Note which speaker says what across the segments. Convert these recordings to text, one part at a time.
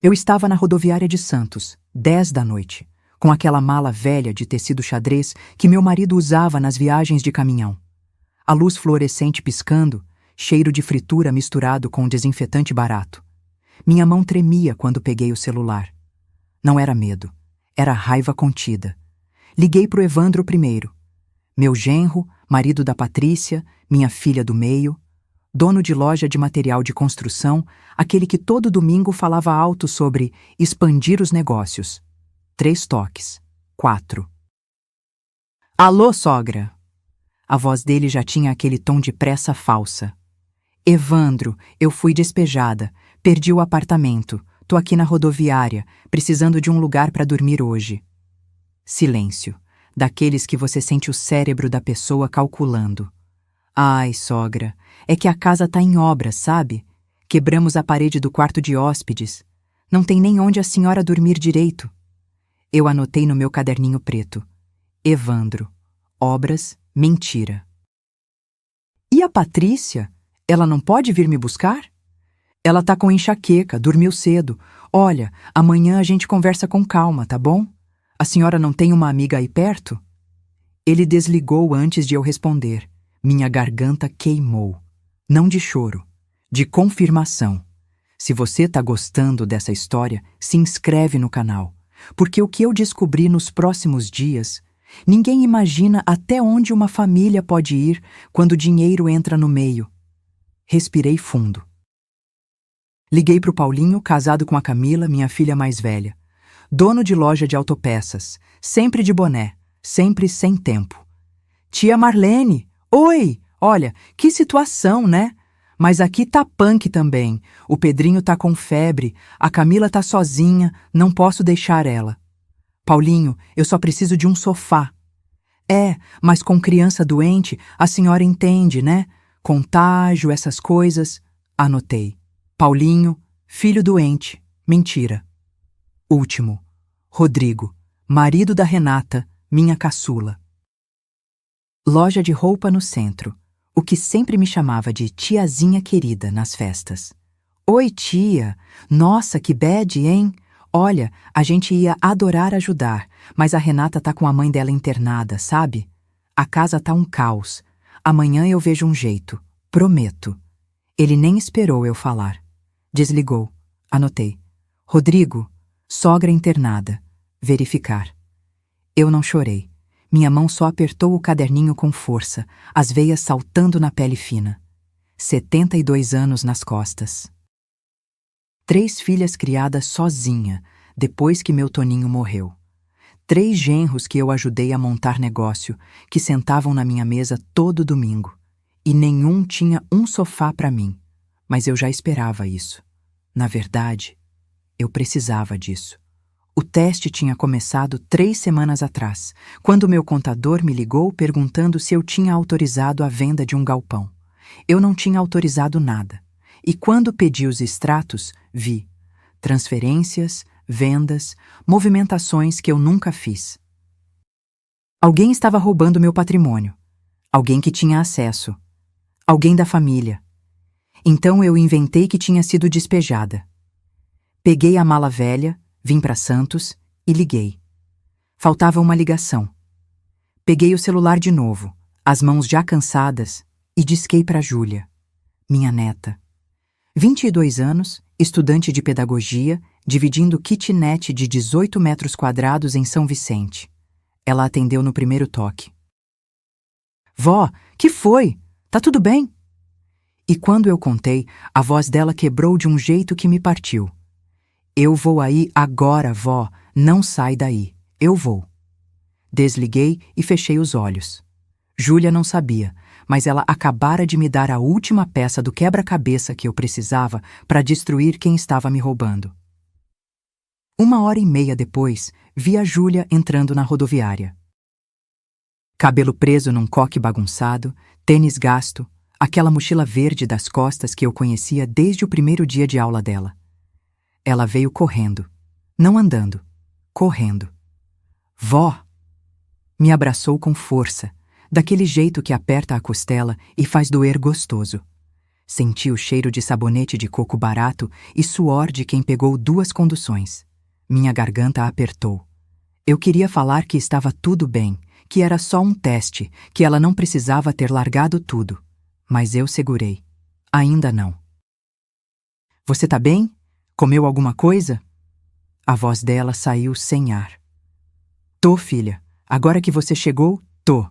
Speaker 1: Eu estava na rodoviária de Santos, 10 da noite, com aquela mala velha de tecido xadrez que meu marido usava nas viagens de caminhão. A luz fluorescente piscando, cheiro de fritura misturado com desinfetante barato. Minha mão tremia quando peguei o celular. Não era medo, era raiva contida. Liguei pro Evandro primeiro. Meu genro, marido da Patrícia, minha filha do meio, dono de loja de material de construção, aquele que todo domingo falava alto sobre expandir os negócios. 3 toques. 4. Alô, sogra! A voz dele já tinha aquele tom de pressa falsa. Evandro, eu fui despejada, perdi o apartamento, tô aqui na rodoviária, precisando de um lugar para dormir hoje. Silêncio, daqueles que você sente o cérebro da pessoa calculando. Ai, sogra, é que a casa tá em obras, sabe? Quebramos a parede do quarto de hóspedes. Não tem nem onde a senhora dormir direito. Eu anotei no meu caderninho preto. Evandro, obras, mentira. E a Patrícia? Ela não pode vir me buscar? Ela tá com enxaqueca, dormiu cedo. Olha, amanhã a gente conversa com calma, tá bom? A senhora não tem uma amiga aí perto? Ele desligou antes de eu responder. Minha garganta queimou. Não de choro, de confirmação. Se você tá gostando dessa história, se inscreve no canal. Porque o que eu descobri nos próximos dias, ninguém imagina até onde uma família pode ir quando o dinheiro entra no meio. Respirei fundo. Liguei pro Paulinho, casado com a Camila, minha filha mais velha. Dono de loja de autopeças, sempre de boné, sempre sem tempo. Tia Marlene, oi! Olha, que situação, né? Mas aqui tá punk também. O Pedrinho tá com febre, a Camila tá sozinha, não posso deixar ela. Paulinho, eu só preciso de um sofá. É, mas com criança doente, a senhora entende, né? Contágio, essas coisas. Anotei. Paulinho, filho doente. Mentira. Último. Rodrigo, marido da Renata, minha caçula. Loja de roupa no centro. O que sempre me chamava de tiazinha querida nas festas. Oi, tia! Nossa, que bad, hein? Olha, a gente ia adorar ajudar, mas a Renata tá com a mãe dela internada, sabe? A casa tá um caos. Amanhã eu vejo um jeito. Prometo. Ele nem esperou eu falar. Desligou. Anotei. Rodrigo, sogra internada. Verificar. Eu não chorei. Minha mão só apertou o caderninho com força, as veias saltando na pele fina. 72 anos nas costas. 3 filhas criadas sozinha, depois que meu Toninho morreu. 3 genros que eu ajudei a montar negócio, que sentavam na minha mesa todo domingo. E nenhum tinha um sofá para mim. Mas eu já esperava isso. Na verdade, eu precisava disso. O teste tinha começado 3 semanas atrás, quando meu contador me ligou perguntando se eu tinha autorizado a venda de um galpão. Eu não tinha autorizado nada. E quando pedi os extratos, vi transferências, vendas, movimentações que eu nunca fiz. Alguém estava roubando meu patrimônio. Alguém que tinha acesso. Alguém da família. Então eu inventei que tinha sido despejada. Peguei a mala velha, vim para Santos e liguei. Faltava uma ligação. Peguei o celular de novo, as mãos já cansadas, e disquei para Júlia, minha neta. 22 anos, estudante de pedagogia, dividindo kitnet de 18 metros quadrados em São Vicente. Ela atendeu no primeiro toque. Vó, que foi? Tá tudo bem? E quando eu contei, a voz dela quebrou de um jeito que me partiu. Eu vou aí agora, vó. Não sai daí. Eu vou. Desliguei e fechei os olhos. Júlia não sabia, mas ela acabara de me dar a última peça do quebra-cabeça que eu precisava para destruir quem estava me roubando. 1h30 depois, vi a Júlia entrando na rodoviária. Cabelo preso num coque bagunçado, tênis gasto, aquela mochila verde das costas que eu conhecia desde o primeiro dia de aula dela. Ela veio correndo, não andando, correndo. Vó! Me abraçou com força, daquele jeito que aperta a costela e faz doer gostoso. Senti o cheiro de sabonete de coco barato e suor de quem pegou 2 conduções. Minha garganta apertou. Eu queria falar que estava tudo bem, que era só um teste, que ela não precisava ter largado tudo. Mas eu segurei. Ainda não. Você tá bem? Comeu alguma coisa? A voz dela saiu sem ar. Tô, filha. Agora que você chegou, tô.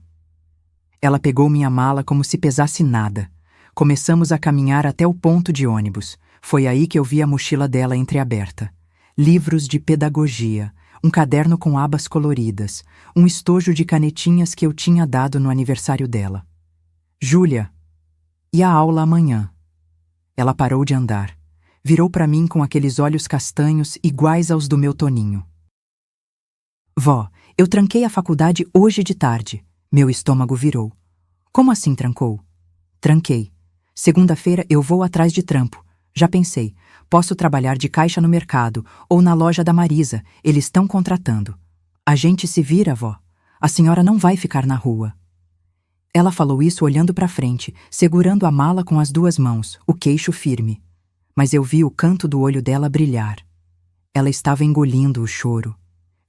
Speaker 1: Ela pegou minha mala como se pesasse nada. Começamos a caminhar até o ponto de ônibus. Foi aí que eu vi a mochila dela entreaberta. Livros de pedagogia, um caderno com abas coloridas, um estojo de canetinhas que eu tinha dado no aniversário dela. Júlia, e a aula amanhã? Ela parou de andar. Virou para mim com aqueles olhos castanhos iguais aos do meu Toninho. Vó, eu tranquei a faculdade hoje de tarde. Meu estômago virou. Como assim trancou? Tranquei. Segunda-feira eu vou atrás de trampo. Já pensei, posso trabalhar de caixa no mercado ou na loja da Marisa, eles estão contratando. A gente se vira, vó. A senhora não vai ficar na rua. Ela falou isso olhando para frente, segurando a mala com as 2 mãos, o queixo firme. Mas eu vi o canto do olho dela brilhar. Ela estava engolindo o choro.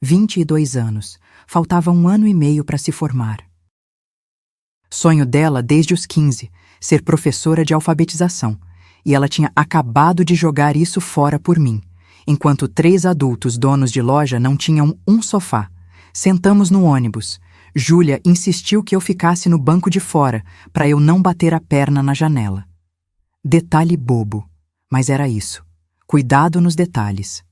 Speaker 1: 22 anos. Faltava 1 ano e meio para se formar. Sonho dela desde os 15, ser professora de alfabetização, e ela tinha acabado de jogar isso fora por mim, enquanto 3 adultos donos de loja não tinham um sofá. Sentamos no ônibus. Júlia insistiu que eu ficasse no banco de fora, para eu não bater a perna na janela. Detalhe bobo, mas era isso. Cuidado nos detalhes.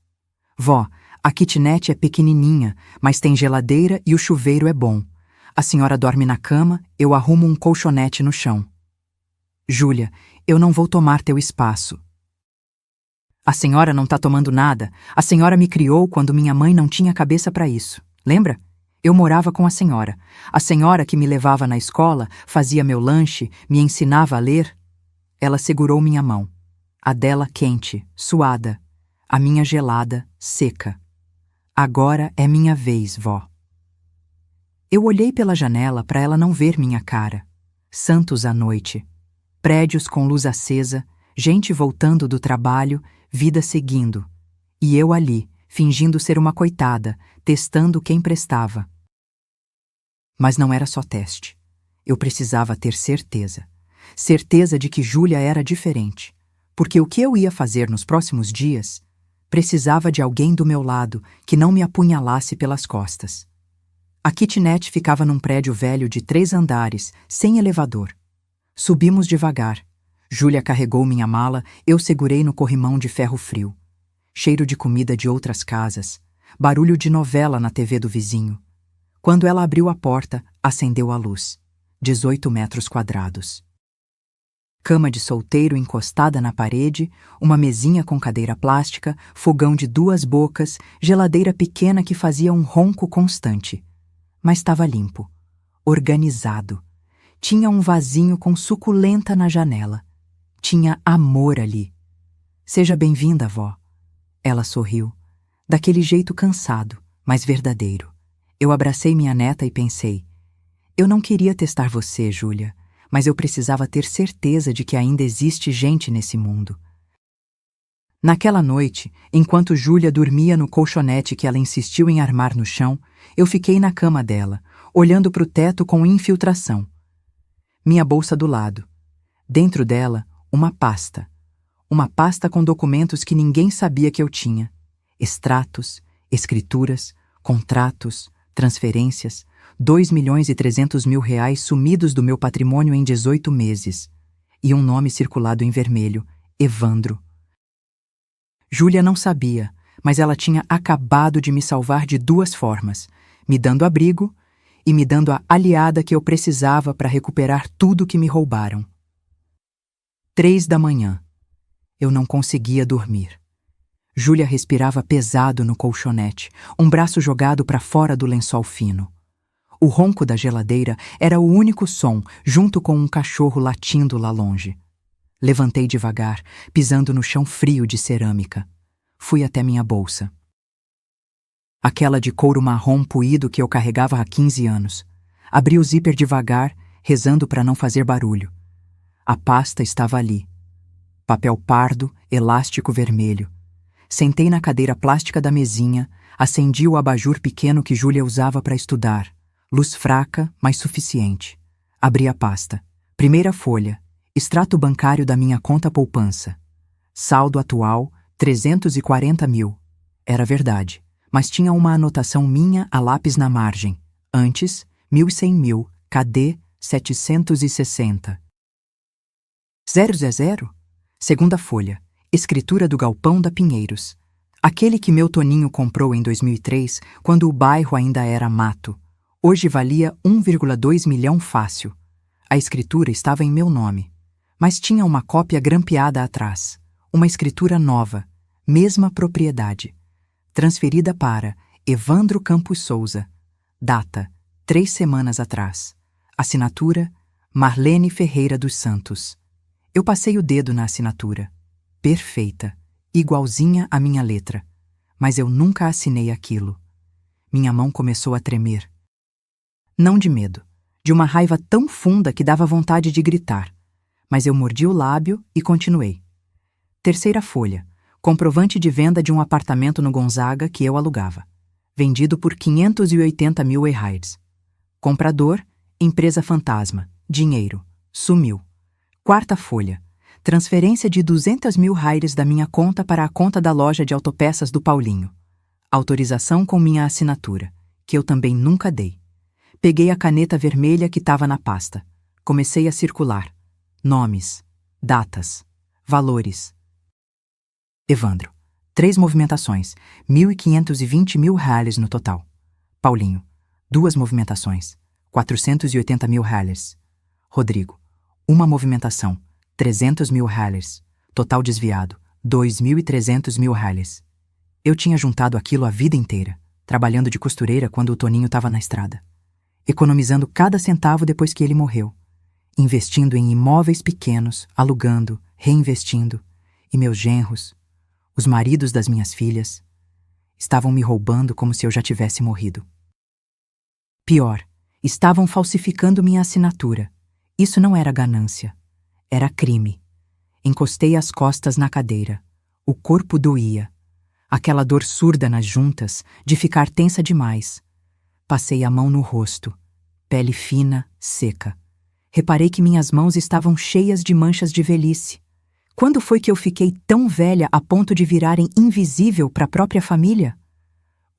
Speaker 1: Vó, a kitnet é pequenininha, mas tem geladeira e o chuveiro é bom. A senhora dorme na cama, eu arrumo um colchonete no chão. Júlia, eu não vou tomar teu espaço. A senhora não tá tomando nada. A senhora me criou quando minha mãe não tinha cabeça para isso. Lembra? Eu morava com a senhora. A senhora que me levava na escola, fazia meu lanche, me ensinava a ler. Ela segurou minha mão. A dela quente, suada. A minha gelada, seca. Agora é minha vez, vó. Eu olhei pela janela para ela não ver minha cara. Santos à noite. Prédios com luz acesa, gente voltando do trabalho, vida seguindo. E eu ali, fingindo ser uma coitada, testando quem prestava. Mas não era só teste. Eu precisava ter certeza. Certeza de que Júlia era diferente. Porque o que eu ia fazer nos próximos dias, precisava de alguém do meu lado que não me apunhalasse pelas costas. A kitnet ficava num prédio velho de 3 andares, sem elevador. Subimos devagar. Júlia carregou minha mala, eu segurei no corrimão de ferro frio. Cheiro de comida de outras casas. Barulho de novela na TV do vizinho. Quando ela abriu a porta, acendeu a luz. 18 metros quadrados. Cama de solteiro encostada na parede, uma mesinha com cadeira plástica, fogão de 2 bocas, geladeira pequena que fazia um ronco constante. Mas estava limpo, organizado. Tinha um vasinho com suculenta na janela. Tinha amor ali. Seja bem-vinda, vó. Ela sorriu, daquele jeito cansado, mas verdadeiro. Eu abracei minha neta e pensei, eu não queria testar você, Júlia, mas eu precisava ter certeza de que ainda existe gente nesse mundo. Naquela noite, enquanto Júlia dormia no colchonete que ela insistiu em armar no chão, eu fiquei na cama dela, olhando para o teto com infiltração. Minha bolsa do lado. Dentro dela, uma pasta. Uma pasta com documentos que ninguém sabia que eu tinha. Extratos, escrituras, contratos, transferências, 2.300.000 reais sumidos do meu patrimônio em 18 meses. E um nome circulado em vermelho, Evandro. Júlia não sabia, mas ela tinha acabado de me salvar de 2 formas, me dando abrigo e me dando a aliada que eu precisava para recuperar tudo que me roubaram. 3 da manhã. Eu não conseguia dormir. Júlia respirava pesado no colchonete, um braço jogado para fora do lençol fino. O ronco da geladeira era o único som, junto com um cachorro latindo lá longe. Levantei devagar, pisando no chão frio de cerâmica. Fui até minha bolsa. Aquela de couro marrom puído que eu carregava há 15 anos. Abri o zíper devagar, rezando para não fazer barulho. A pasta estava ali, papel pardo, elástico vermelho. Sentei na cadeira plástica da mesinha, acendi o abajur pequeno que Júlia usava para estudar. Luz fraca, mas suficiente. Abri a pasta. Primeira folha. Extrato bancário da minha conta poupança. Saldo atual, 340 mil. Era verdade, mas tinha uma anotação minha a lápis na margem. Antes, 1.100 mil. Cadê 760? 000? Segunda folha. Escritura do Galpão da Pinheiros. Aquele que meu Toninho comprou em 2003, quando o bairro ainda era mato. Hoje valia 1,2 milhão fácil. A escritura estava em meu nome, mas tinha uma cópia grampeada atrás. Uma escritura nova, mesma propriedade. Transferida para Evandro Campos Souza. Data: 3 semanas atrás. Assinatura: Marlene Ferreira dos Santos. Eu passei o dedo na assinatura. Perfeita, igualzinha à minha letra. Mas eu nunca assinei aquilo. Minha mão começou a tremer. Não de medo, de uma raiva tão funda que dava vontade de gritar. Mas eu mordi o lábio e continuei. Terceira folha. Comprovante de venda de um apartamento no Gonzaga que eu alugava. Vendido por 580 mil reais. Comprador: empresa fantasma. Dinheiro: sumiu. Quarta folha. Transferência de 200 mil reais da minha conta para a conta da loja de autopeças do Paulinho. Autorização com minha assinatura, que eu também nunca dei. Peguei a caneta vermelha que estava na pasta. Comecei a circular. Nomes, datas, valores. Evandro. 3 movimentações, 1.520 mil reais no total. Paulinho. 2 movimentações, 480 mil reais. Rodrigo. 1 movimentação, 300 mil reais. Total desviado, 2.300 mil reais. Eu tinha juntado aquilo a vida inteira, trabalhando de costureira quando o Toninho estava na estrada. Economizando cada centavo depois que ele morreu. Investindo em imóveis pequenos, alugando, reinvestindo. E meus genros, os maridos das minhas filhas, estavam me roubando como se eu já tivesse morrido. Pior, estavam falsificando minha assinatura. Isso não era ganância, era crime. Encostei as costas na cadeira. O corpo doía. Aquela dor surda nas juntas, de ficar tensa demais. Passei a mão no rosto. Pele fina, seca. Reparei que minhas mãos estavam cheias de manchas de velhice. Quando foi que eu fiquei tão velha a ponto de virarem invisível para a própria família?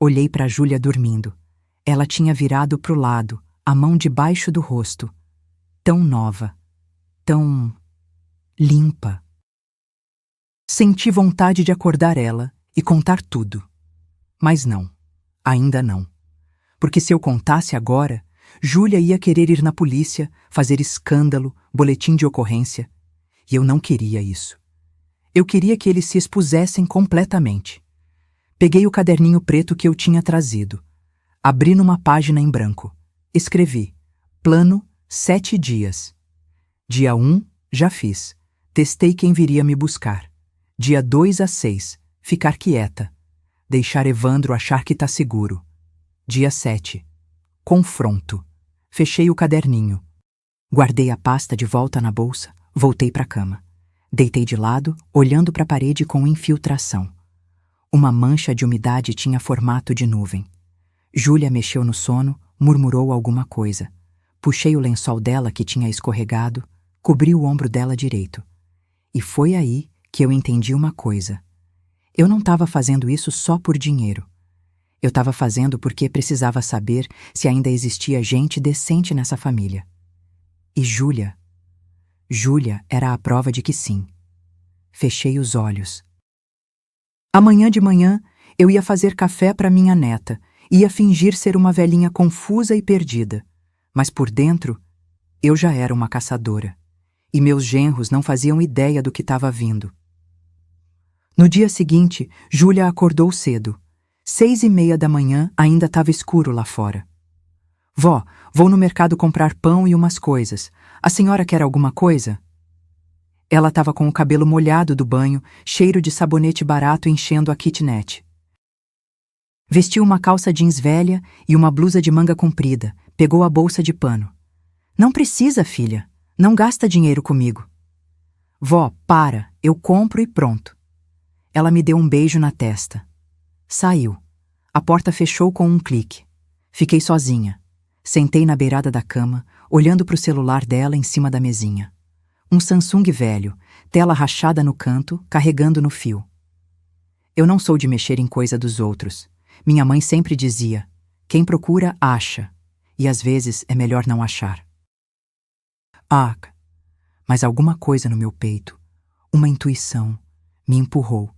Speaker 1: Olhei para Júlia dormindo. Ela tinha virado para o lado, a mão debaixo do rosto. Tão nova, tão limpa. Senti vontade de acordar ela e contar tudo. Mas não, ainda não. Porque se eu contasse agora, Júlia ia querer ir na polícia, fazer escândalo, boletim de ocorrência. E eu não queria isso. Eu queria que eles se expusessem completamente. Peguei o caderninho preto que eu tinha trazido. Abri numa página em branco. Escrevi: Plano 7 dias. Dia 1, já fiz. Testei quem viria me buscar. Dia 2 a 6, ficar quieta. Deixar Evandro achar que tá seguro. Dia 7, confronto. Fechei o caderninho. Guardei a pasta de volta na bolsa. Voltei para a cama. Deitei de lado, olhando para a parede com infiltração. Uma mancha de umidade tinha formato de nuvem. Júlia mexeu no sono, murmurou alguma coisa. Puxei o lençol dela que tinha escorregado, cobri o ombro dela direito. E foi aí que eu entendi uma coisa. Eu não estava fazendo isso só por dinheiro. Eu estava fazendo porque precisava saber se ainda existia gente decente nessa família. E Júlia era a prova de que sim. Fechei os olhos. Amanhã de manhã, eu ia fazer café para minha neta, ia fingir ser uma velhinha confusa e perdida. Mas por dentro, eu já era uma caçadora. E meus genros não faziam ideia do que estava vindo. No dia seguinte, Júlia acordou cedo. 6:30 da manhã, ainda estava escuro lá fora. Vó, vou no mercado comprar pão e umas coisas. A senhora quer alguma coisa? Ela estava com o cabelo molhado do banho, cheiro de sabonete barato enchendo a kitnet. Vestiu uma calça jeans velha e uma blusa de manga comprida. Pegou a bolsa de pano. Não precisa, filha. Não gasta dinheiro comigo. Vó, para, eu compro e pronto. Ela me deu um beijo na testa. Saiu. A porta fechou com um clique. Fiquei sozinha. Sentei na beirada da cama, olhando para o celular dela em cima da mesinha. Um Samsung velho, tela rachada no canto, carregando no fio. Eu não sou de mexer em coisa dos outros. Minha mãe sempre dizia: quem procura, acha. E às vezes é melhor não achar. Ah, mas alguma coisa no meu peito, uma intuição, me empurrou.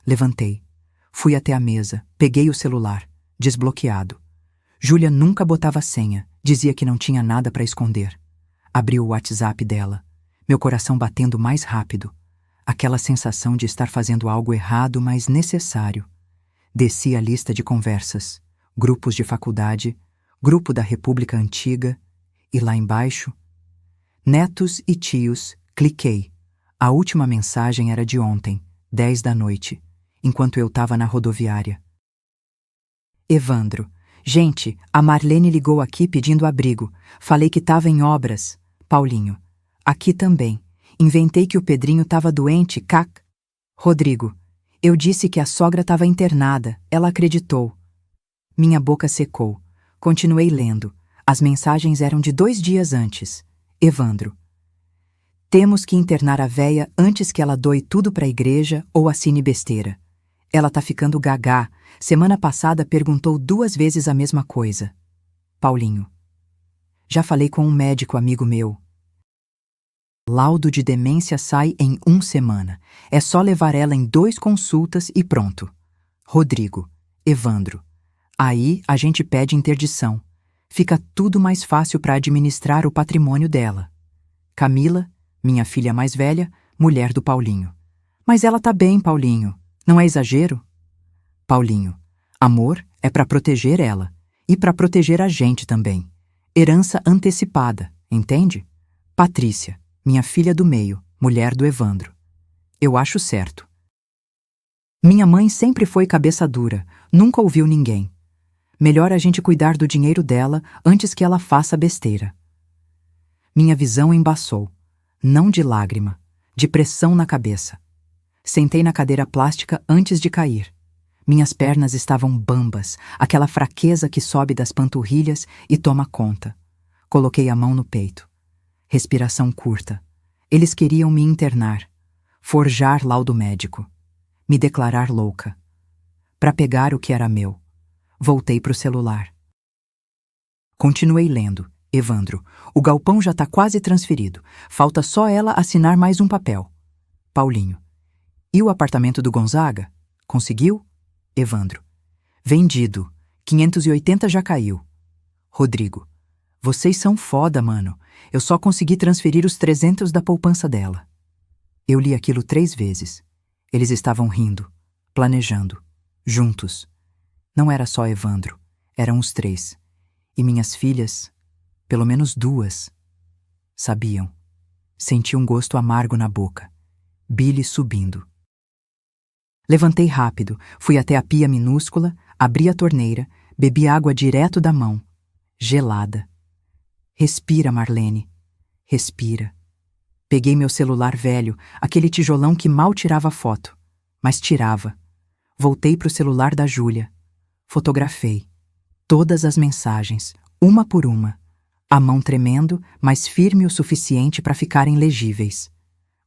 Speaker 1: Levantei. Fui até a mesa, peguei o celular, desbloqueado. Júlia nunca botava senha, dizia que não tinha nada para esconder. Abri o WhatsApp dela, meu coração batendo mais rápido. Aquela sensação de estar fazendo algo errado, mas necessário. Desci a lista de conversas, grupos de faculdade, grupo da República Antiga, e lá embaixo, netos e tios, cliquei. A última mensagem era de ontem, 10 da noite, enquanto eu estava na rodoviária. Evandro. Gente, a Marlene ligou aqui pedindo abrigo. Falei que estava em obras. Paulinho. Aqui também. Inventei que o Pedrinho estava doente, cac. Rodrigo. Eu disse que a sogra estava internada. Ela acreditou. Minha boca secou. Continuei lendo. As mensagens eram de 2 dias antes. Evandro. Temos que internar a véia antes que ela doe tudo para a igreja ou assine besteira. Ela tá ficando gagá. Semana passada perguntou 2 vezes a mesma coisa. Paulinho. Já falei com um médico amigo meu. Laudo de demência sai em 1 semana. É só levar ela em 2 consultas e pronto. Rodrigo. Evandro. Aí a gente pede interdição. Fica tudo mais fácil para administrar o patrimônio dela. Camila, minha filha mais velha, mulher do Paulinho. Mas ela tá bem, Paulinho. Não é exagero? Paulinho. Amor é para proteger ela. E para proteger a gente também. Herança antecipada, entende? Patrícia, minha filha do meio, mulher do Evandro. Eu acho certo. Minha mãe sempre foi cabeça dura, nunca ouviu ninguém. Melhor a gente cuidar do dinheiro dela antes que ela faça besteira. Minha visão embaçou. Não de lágrima, de pressão na cabeça. Sentei na cadeira plástica antes de cair. Minhas pernas estavam bambas, aquela fraqueza que sobe das panturrilhas e toma conta. Coloquei a mão no peito. Respiração curta. Eles queriam me internar, forjar laudo médico, me declarar louca. Para pegar o que era meu. Voltei pro celular. Continuei lendo. Evandro, o galpão já tá quase transferido. Falta só ela assinar mais um papel. Paulinho. E o apartamento do Gonzaga? Conseguiu? Evandro. Vendido. 580 já caiu. Rodrigo. Vocês são foda, mano. Eu só consegui transferir os 300 da poupança dela. Eu li aquilo 3 vezes. Eles estavam rindo, planejando, juntos. Não era só Evandro, eram os 3. E minhas filhas, pelo menos 2, sabiam. Senti um gosto amargo na boca. Bile subindo. Levantei rápido, fui até a pia minúscula, abri a torneira, bebi água direto da mão. Gelada. Respira, Marlene. Respira. Peguei meu celular velho, aquele tijolão que mal tirava foto. Mas tirava. Voltei pro celular da Júlia. Fotografei. Todas as mensagens, uma por uma. A mão tremendo, mas firme o suficiente para ficarem legíveis.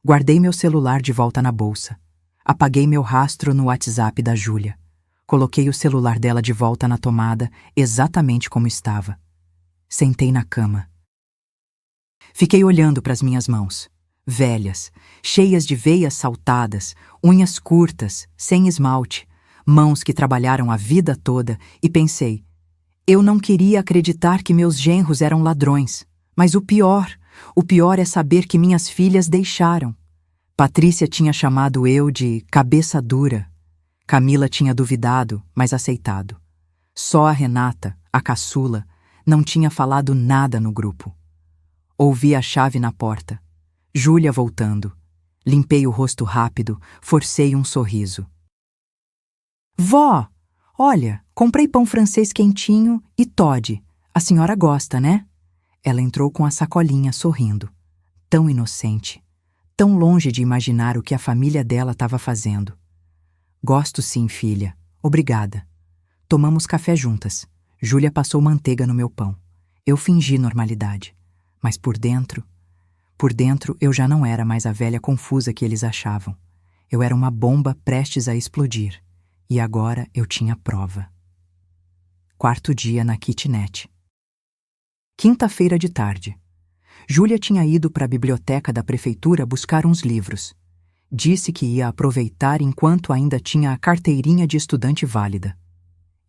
Speaker 1: Guardei meu celular de volta na bolsa. Apaguei meu rastro no WhatsApp da Júlia. Coloquei o celular dela de volta na tomada, exatamente como estava. Sentei na cama. Fiquei olhando para as minhas mãos. Velhas, cheias de veias saltadas, unhas curtas, sem esmalte, mãos que trabalharam a vida toda, e pensei, eu não queria acreditar que meus genros eram ladrões, mas o pior é saber que minhas filhas deixaram. Patrícia tinha chamado eu de cabeça dura. Camila tinha duvidado, mas aceitado. Só a Renata, a caçula, não tinha falado nada no grupo. Ouvi a chave na porta. Júlia voltando. Limpei o rosto rápido, forcei um sorriso. Vó, olha, comprei pão francês quentinho e Toddy. A senhora gosta, né? Ela entrou com a sacolinha, sorrindo. Tão inocente, tão longe de imaginar o que a família dela estava fazendo. Gosto sim, filha. Obrigada. Tomamos café juntas. Júlia passou manteiga no meu pão. Eu fingi normalidade. Mas por dentro eu já não era mais a velha confusa que eles achavam. Eu era uma bomba prestes a explodir. E agora eu tinha prova. Quarto dia na kitnet. Quinta-feira de tarde. Júlia tinha ido para a biblioteca da prefeitura buscar uns livros. Disse que ia aproveitar enquanto ainda tinha a carteirinha de estudante válida.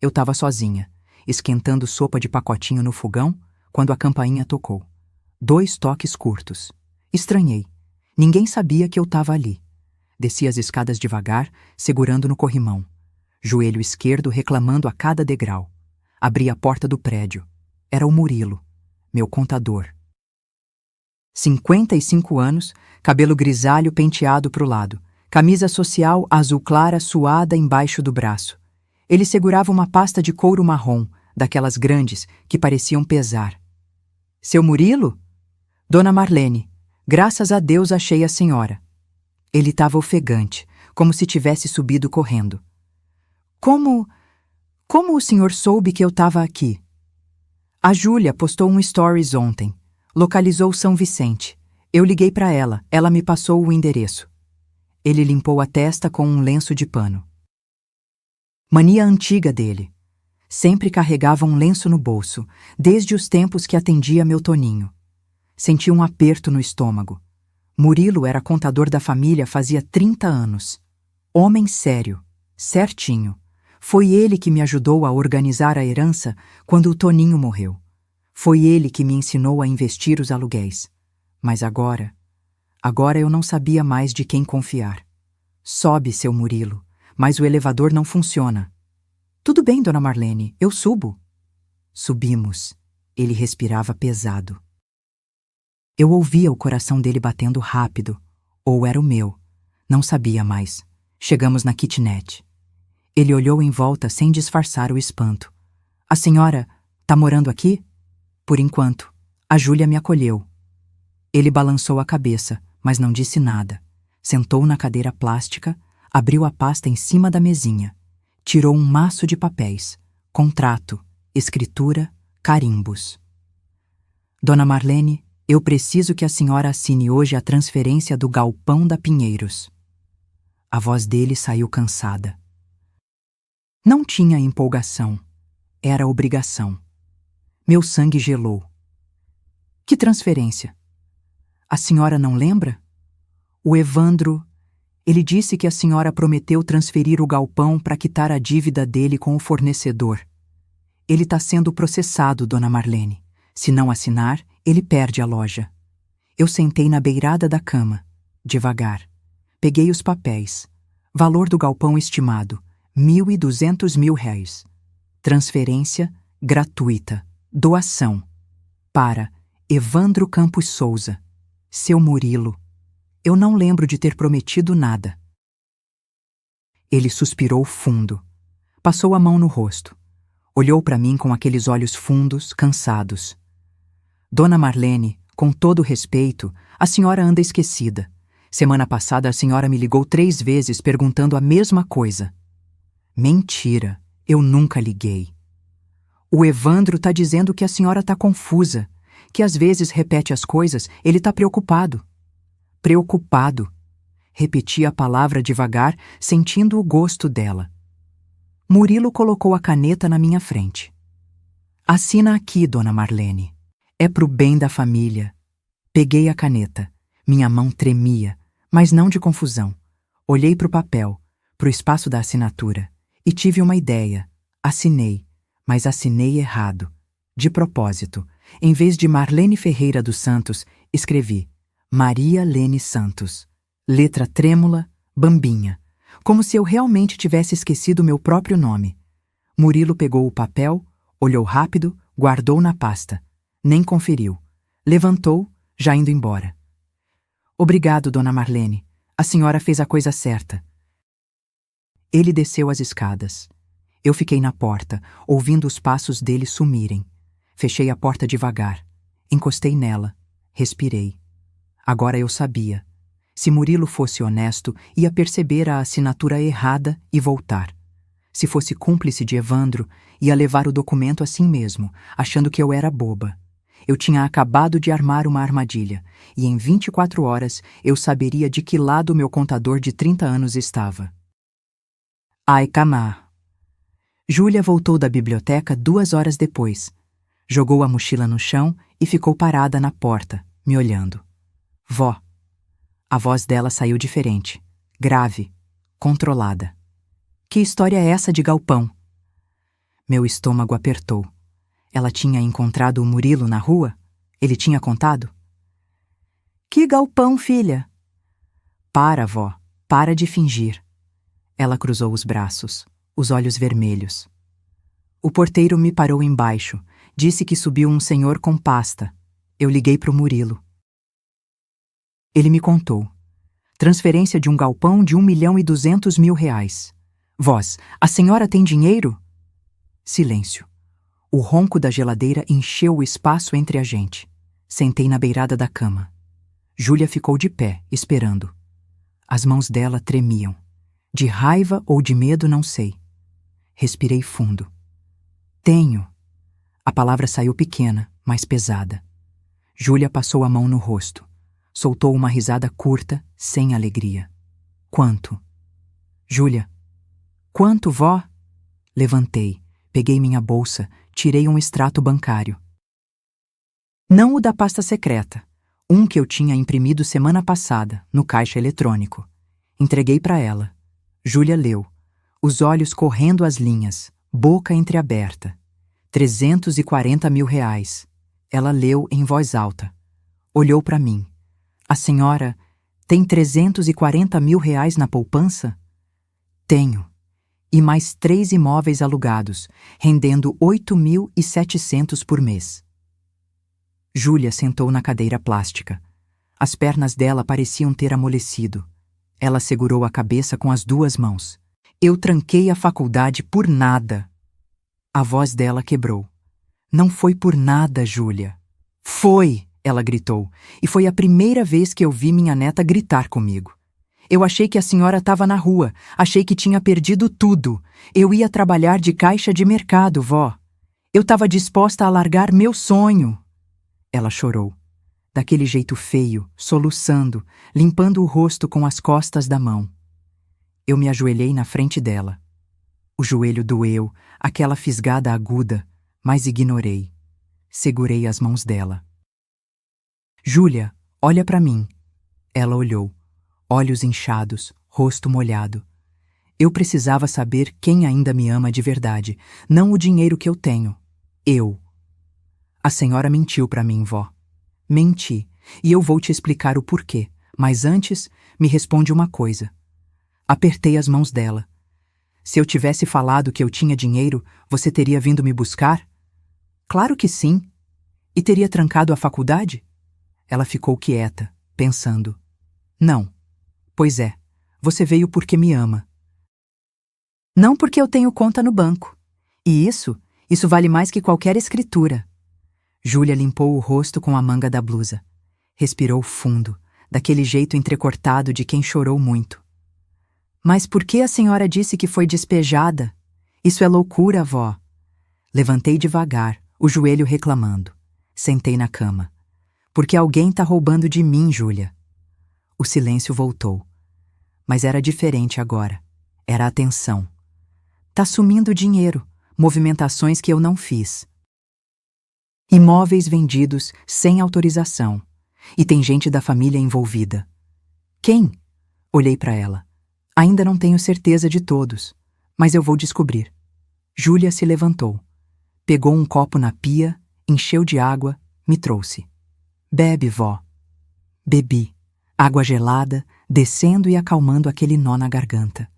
Speaker 1: Eu estava sozinha, esquentando sopa de pacotinho no fogão, quando a campainha tocou. 2 toques curtos. Estranhei. Ninguém sabia que eu estava ali. Desci as escadas devagar, segurando no corrimão. Joelho esquerdo reclamando a cada degrau. Abri a porta do prédio. Era o Murilo, meu contador. 55 anos, cabelo grisalho penteado para o lado, camisa social azul clara suada embaixo do braço. Ele segurava uma pasta de couro marrom, daquelas grandes que pareciam pesar. Seu Murilo? Dona Marlene, graças a Deus achei a senhora. Ele estava ofegante, como se tivesse subido correndo. Como o senhor soube que eu estava aqui? A Júlia postou um stories ontem. Localizou São Vicente. Eu liguei para ela, ela me passou o endereço. Ele limpou a testa com um lenço de pano. Mania antiga dele. Sempre carregava um lenço no bolso, desde os tempos que atendia meu Toninho. Senti um aperto no estômago. Murilo era contador da família fazia 30 anos. Homem sério, certinho. Foi ele que me ajudou a organizar a herança quando o Toninho morreu. Foi ele que me ensinou a investir os aluguéis. Mas agora eu não sabia mais de quem confiar. Sobe, seu Murilo, mas o elevador não funciona. Tudo bem, dona Marlene, eu subo. Subimos. Ele respirava pesado. Eu ouvia o coração dele batendo rápido. Ou era o meu. Não sabia mais. Chegamos na kitnet. Ele olhou em volta sem disfarçar o espanto. A senhora tá morando aqui? Por enquanto, a Júlia me acolheu. Ele balançou a cabeça, mas não disse nada. Sentou na cadeira plástica, abriu a pasta em cima da mesinha. Tirou um maço de papéis. Contrato, escritura, carimbos. Dona Marlene, eu preciso que a senhora assine hoje a transferência do galpão da Pinheiros. A voz dele saiu cansada. Não tinha empolgação. Era obrigação. Meu sangue gelou. Que transferência? A senhora não lembra? O Evandro, ele disse que a senhora prometeu transferir o galpão para quitar a dívida dele com o fornecedor. Ele está sendo processado, dona Marlene. Se não assinar, ele perde a loja. Eu sentei na beirada da cama, devagar. Peguei os papéis. Valor do galpão estimado, R$1.200.000. Transferência gratuita. Doação. Para Evandro Campos Souza. Seu Murilo. Eu não lembro de ter prometido nada. Ele suspirou fundo. Passou a mão no rosto. Olhou para mim com aqueles olhos fundos, cansados. Dona Marlene, com todo respeito, a senhora anda esquecida. Semana passada a senhora me ligou 3 vezes perguntando a mesma coisa. Mentira, eu nunca liguei. O Evandro tá dizendo que a senhora tá confusa, que às vezes repete as coisas, ele tá preocupado. Preocupado. Repeti a palavra devagar, sentindo o gosto dela. Murilo colocou a caneta na minha frente. Assina aqui, dona Marlene. É pro bem da família. Peguei a caneta. Minha mão tremia, mas não de confusão. Olhei pro papel, pro espaço da assinatura, e tive uma ideia. Assinei. Mas assinei errado. De propósito, em vez de Marlene Ferreira dos Santos, escrevi Maria Lene Santos. Letra trêmula, bambinha. Como se eu realmente tivesse esquecido meu próprio nome. Murilo pegou o papel, olhou rápido, guardou na pasta. Nem conferiu. Levantou, já indo embora. Obrigado, dona Marlene. A senhora fez a coisa certa. Ele desceu as escadas. Eu fiquei na porta, ouvindo os passos dele sumirem. Fechei a porta devagar. Encostei nela. Respirei. Agora eu sabia. Se Murilo fosse honesto, ia perceber a assinatura errada e voltar. Se fosse cúmplice de Evandro, ia levar o documento assim mesmo, achando que eu era boba. Eu tinha acabado de armar uma armadilha, e em 24 horas eu saberia de que lado meu contador de 30 anos estava. Ai, Caná! Júlia voltou da biblioteca 2 horas depois. Jogou a mochila no chão e ficou parada na porta, me olhando. Vó. A voz dela saiu diferente, grave, controlada. Que história é essa de galpão? Meu estômago apertou. Ela tinha encontrado o Murilo na rua? Ele tinha contado? Que galpão, filha? Para, vó, para de fingir. Ela cruzou os braços, os olhos vermelhos. O porteiro me parou embaixo, disse que subiu um senhor com pasta. Eu liguei pro Murilo. Ele me contou. Transferência de um galpão de R$ 1.200.000. Voz, a senhora tem dinheiro? Silêncio. O ronco da geladeira encheu o espaço entre a gente. Sentei na beirada da cama. Júlia ficou de pé, esperando. As mãos dela tremiam. De raiva ou de medo, não sei. Respirei fundo. Tenho. A palavra saiu pequena, mas pesada. Júlia passou a mão no rosto. Soltou uma risada curta, sem alegria. Quanto? Júlia. Quanto, vó? Levantei, peguei minha bolsa, tirei um extrato bancário. Não o da pasta secreta, um que eu tinha imprimido semana passada, no caixa eletrônico. Entreguei para ela. Júlia leu, os olhos correndo as linhas, boca entreaberta. R$ 340.000. Ela leu em voz alta. Olhou para mim. A senhora tem R$ 340.000 na poupança? Tenho. E mais 3 imóveis alugados, rendendo 8.700 por mês. Júlia sentou na cadeira plástica. As pernas dela pareciam ter amolecido. Ela segurou a cabeça com as 2 mãos. Eu tranquei a faculdade por nada. A voz dela quebrou. Não foi por nada, Júlia. Foi! Ela gritou, e foi a primeira vez que eu vi minha neta gritar comigo. Eu achei que a senhora estava na rua, achei que tinha perdido tudo. Eu ia trabalhar de caixa de mercado, vó. Eu estava disposta a largar meu sonho. Ela chorou, daquele jeito feio, soluçando, limpando o rosto com as costas da mão. Eu me ajoelhei na frente dela. O joelho doeu, aquela fisgada aguda, mas ignorei. Segurei as mãos dela. Júlia, olha para mim. Ela olhou, olhos inchados, rosto molhado. Eu precisava saber quem ainda me ama de verdade, não o dinheiro que eu tenho. Eu. A senhora mentiu para mim, vó. Menti, e eu vou te explicar o porquê, mas antes, me responde uma coisa. Apertei as mãos dela. Se eu tivesse falado que eu tinha dinheiro, você teria vindo me buscar? Claro que sim. E teria trancado a faculdade? Ela ficou quieta, pensando. Não. Pois é, você veio porque me ama. Não porque eu tenho conta no banco. E isso vale mais que qualquer escritura. Júlia limpou o rosto com a manga da blusa. Respirou fundo, daquele jeito entrecortado de quem chorou muito. Mas por que a senhora disse que foi despejada? Isso é loucura, vó. Levantei devagar, o joelho reclamando. Sentei na cama. Porque alguém tá roubando de mim, Júlia. O silêncio voltou. Mas era diferente agora. Era a tensão. Tá sumindo dinheiro, movimentações que eu não fiz. Imóveis vendidos sem autorização. E tem gente da família envolvida. Quem? Olhei para ela. Ainda não tenho certeza de todos, mas eu vou descobrir. Júlia se levantou. Pegou um copo na pia, encheu de água, me trouxe. Bebe, vó. Bebi. Água gelada, descendo e acalmando aquele nó na garganta.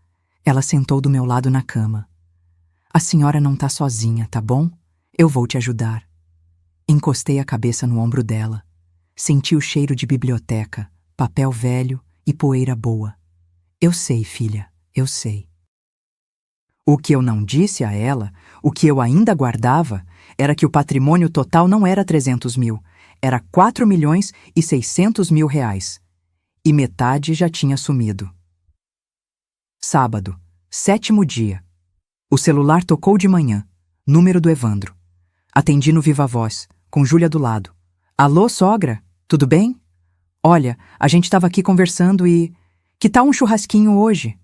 Speaker 1: Ela sentou do meu lado na cama. A senhora não tá sozinha, tá bom? Eu vou te ajudar. Encostei a cabeça no ombro dela. Senti o cheiro de biblioteca, papel velho e poeira boa. Eu sei, filha, eu sei. O que eu não disse a ela, o que eu ainda guardava, era que o patrimônio total não era 300 mil, era R$ 4.600.000. e metade já tinha sumido. Sábado, 7º dia. O celular tocou de manhã. Número do Evandro. Atendi no viva voz, com Júlia do lado. Alô, sogra? Tudo bem? Olha, a gente estava aqui conversando e... Que tal um churrasquinho hoje?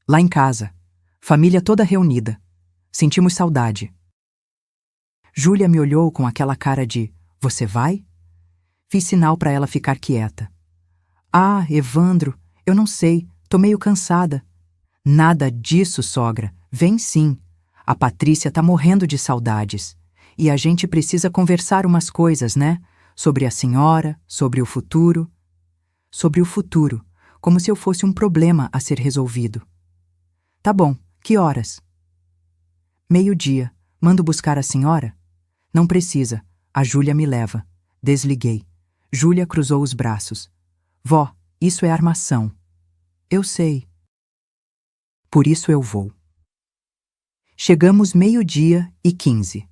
Speaker 1: Lá em casa. Família toda reunida. Sentimos saudade. Júlia me olhou com aquela cara de: Você vai? Fiz sinal para ela ficar quieta. Ah, Evandro, eu não sei, tô meio cansada. Nada disso, sogra. Vem sim. A Patrícia tá morrendo de saudades. E a gente precisa conversar umas coisas, né? Sobre a senhora, sobre o futuro. Sobre o futuro, como se eu fosse um problema a ser resolvido. Tá bom, que horas? 12:00. Mando buscar a senhora? Não precisa, a Júlia me leva. Desliguei. Júlia cruzou os braços. Vó, isso é armação. Eu sei. Por isso eu vou. Chegamos 12:15.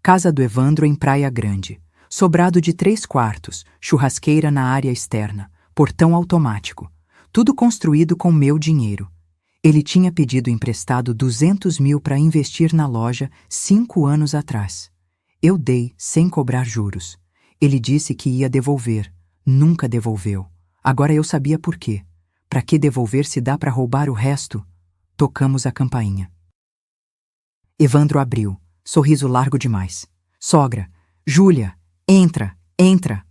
Speaker 1: Casa do Evandro em Praia Grande. Sobrado de 3 quartos, churrasqueira na área externa, portão automático. Tudo construído com meu dinheiro. Ele tinha pedido emprestado 200 mil para investir na loja 5 anos atrás. Eu dei sem cobrar juros. Ele disse que ia devolver. Nunca devolveu. Agora eu sabia por quê. Para que devolver se dá para roubar o resto? Tocamos a campainha. Evandro abriu. Sorriso largo demais. Sogra, Júlia, entra, entra.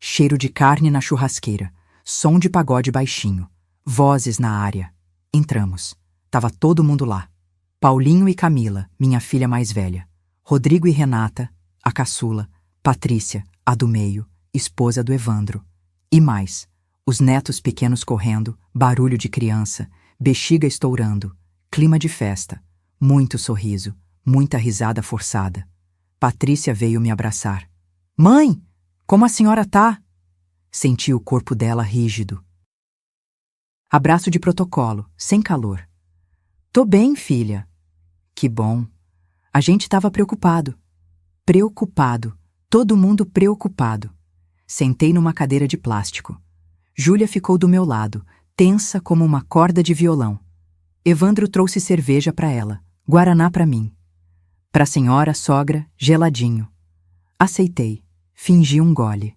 Speaker 1: Cheiro de carne na churrasqueira. Som de pagode baixinho. Vozes na área. Entramos. Tava todo mundo lá. Paulinho e Camila, minha filha mais velha. Rodrigo e Renata, a caçula. Patrícia, a do meio, esposa do Evandro. E mais. Os netos pequenos correndo, barulho de criança, bexiga estourando, clima de festa, muito sorriso, muita risada forçada. Patrícia veio me abraçar. Mãe, como a senhora tá? Senti o corpo dela rígido. Abraço de protocolo, sem calor. Tô bem, filha. Que bom. A gente tava preocupado. Preocupado. Todo mundo preocupado. Sentei numa cadeira de plástico. Júlia ficou do meu lado, tensa como uma corda de violão. Evandro trouxe cerveja para ela, guaraná para mim. Pra senhora, sogra, geladinho. Aceitei. Fingi um gole.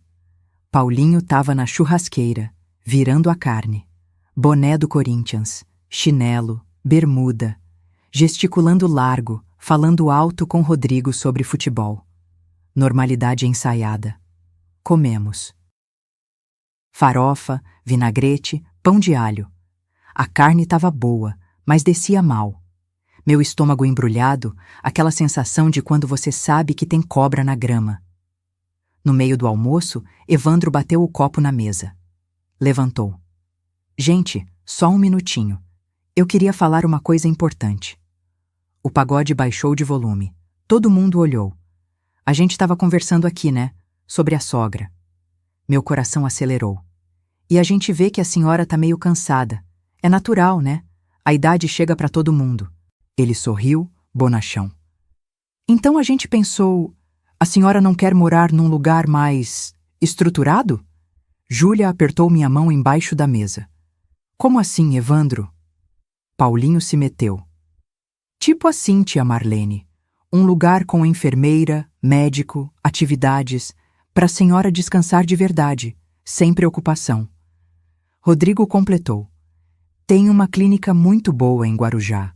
Speaker 1: Paulinho tava na churrasqueira, virando a carne. Boné do Corinthians, chinelo, bermuda. Gesticulando largo, falando alto com Rodrigo sobre futebol. Normalidade ensaiada. Comemos. Farofa, vinagrete, pão de alho. A carne estava boa, mas descia mal. Meu estômago embrulhado, aquela sensação de quando você sabe que tem cobra na grama. No meio do almoço, Evandro bateu o copo na mesa. Levantou. Gente, só um minutinho. Eu queria falar uma coisa importante. O pagode baixou de volume. Todo mundo olhou. A gente estava conversando aqui, né? Sobre a sogra. Meu coração acelerou. E a gente vê que a senhora tá meio cansada. É natural, né? A idade chega para todo mundo. Ele sorriu, bonachão. Então a gente pensou, a senhora não quer morar num lugar mais estruturado? Júlia apertou minha mão embaixo da mesa. Como assim, Evandro? Paulinho se meteu. Tipo assim, tia Marlene. Um lugar com enfermeira, médico, atividades, para a senhora descansar de verdade, sem preocupação. Rodrigo completou. Tem uma clínica muito boa em Guarujá.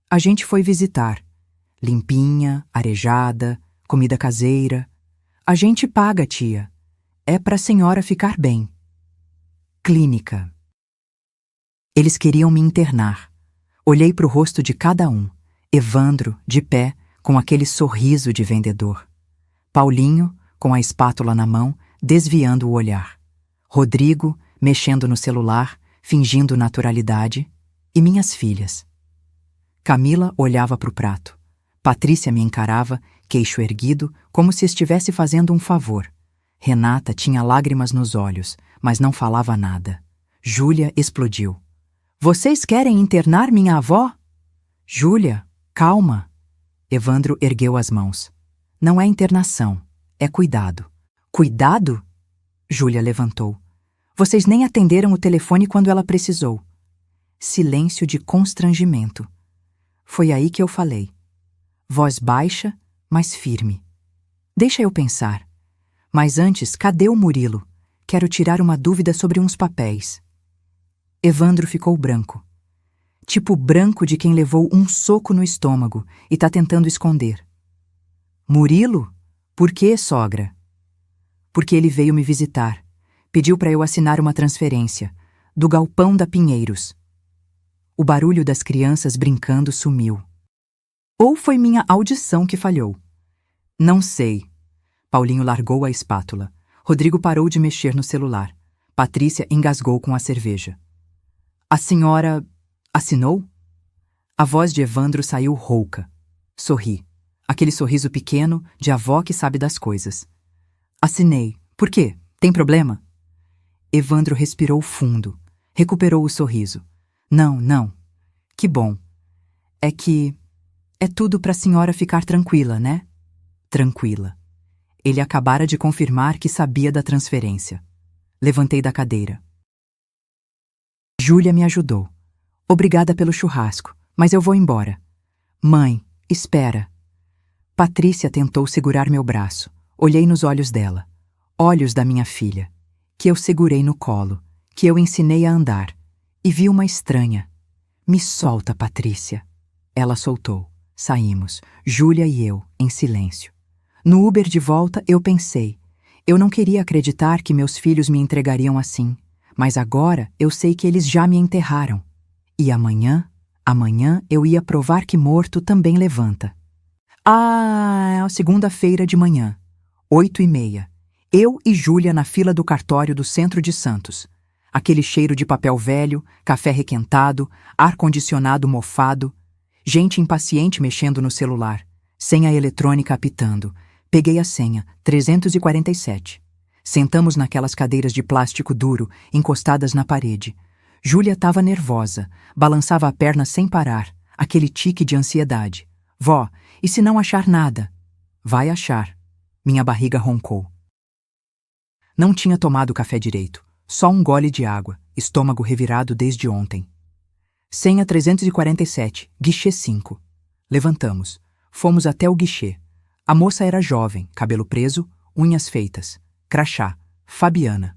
Speaker 1: A gente foi visitar. Limpinha, arejada, comida caseira. A gente paga, tia. É para a senhora ficar bem. Clínica. Eles queriam me internar. Olhei para o rosto de cada um. Evandro, de pé, com aquele sorriso de vendedor. Paulinho, com a espátula na mão, desviando o olhar. Rodrigo, mexendo no celular, fingindo naturalidade. E minhas filhas. Camila olhava para o prato. Patrícia me encarava, queixo erguido, como se estivesse fazendo um favor. Renata tinha lágrimas nos olhos, mas não falava nada. Júlia explodiu. Vocês querem internar minha avó? Júlia, calma. Evandro ergueu as mãos. Não é internação, é cuidado. Cuidado? Júlia levantou. Vocês nem atenderam o telefone quando ela precisou. Silêncio de constrangimento. Foi aí que eu falei. Voz baixa, mas firme. Deixa eu pensar. Mas antes, cadê o Murilo? Quero tirar uma dúvida sobre uns papéis. Evandro ficou branco. Tipo branco de quem levou um soco no estômago e tá tentando esconder. Murilo? Por quê, sogra? Porque ele veio me visitar. Pediu para eu assinar uma transferência. Do galpão da Pinheiros. O barulho das crianças brincando sumiu. Ou foi minha audição que falhou? Não sei. Paulinho largou a espátula. Rodrigo parou de mexer no celular. Patrícia engasgou com a cerveja. A senhora assinou? A voz de Evandro saiu rouca. Sorri. Aquele sorriso pequeno de avó que sabe das coisas. Assinei. Por quê? Tem problema? Evandro respirou fundo. Recuperou o sorriso. Não, não. Que bom. É que... é tudo para a senhora ficar tranquila, né? Tranquila. Ele acabara de confirmar que sabia da transferência. Levantei da cadeira. Júlia me ajudou. Obrigada pelo churrasco, mas eu vou embora. Mãe, espera. Patrícia tentou segurar meu braço. Olhei nos olhos dela. Olhos da minha filha, que eu segurei no colo, que eu ensinei a andar. E vi uma estranha. Me solta, Patrícia. Ela soltou. Saímos, Júlia e eu, em silêncio. No Uber de volta, eu pensei. Eu não queria acreditar que meus filhos me entregariam assim, mas agora eu sei que eles já me enterraram. E amanhã eu ia provar que morto também levanta. Segunda-feira de manhã, 8h30. Eu e Júlia na fila do cartório do centro de Santos. Aquele cheiro de papel velho, café requentado, ar-condicionado mofado, gente impaciente mexendo no celular, senha eletrônica apitando. Peguei a senha, 347. Sentamos naquelas cadeiras de plástico duro, encostadas na parede. Júlia estava nervosa, balançava a perna sem parar, aquele tique de ansiedade. Vó, e se não achar nada? Vai achar. Minha barriga roncou. Não tinha tomado café direito, só um gole de água, estômago revirado desde ontem. Senha 347, guichê 5. Levantamos. Fomos até o guichê. A moça era jovem, cabelo preso, unhas feitas. Crachá. Fabiana.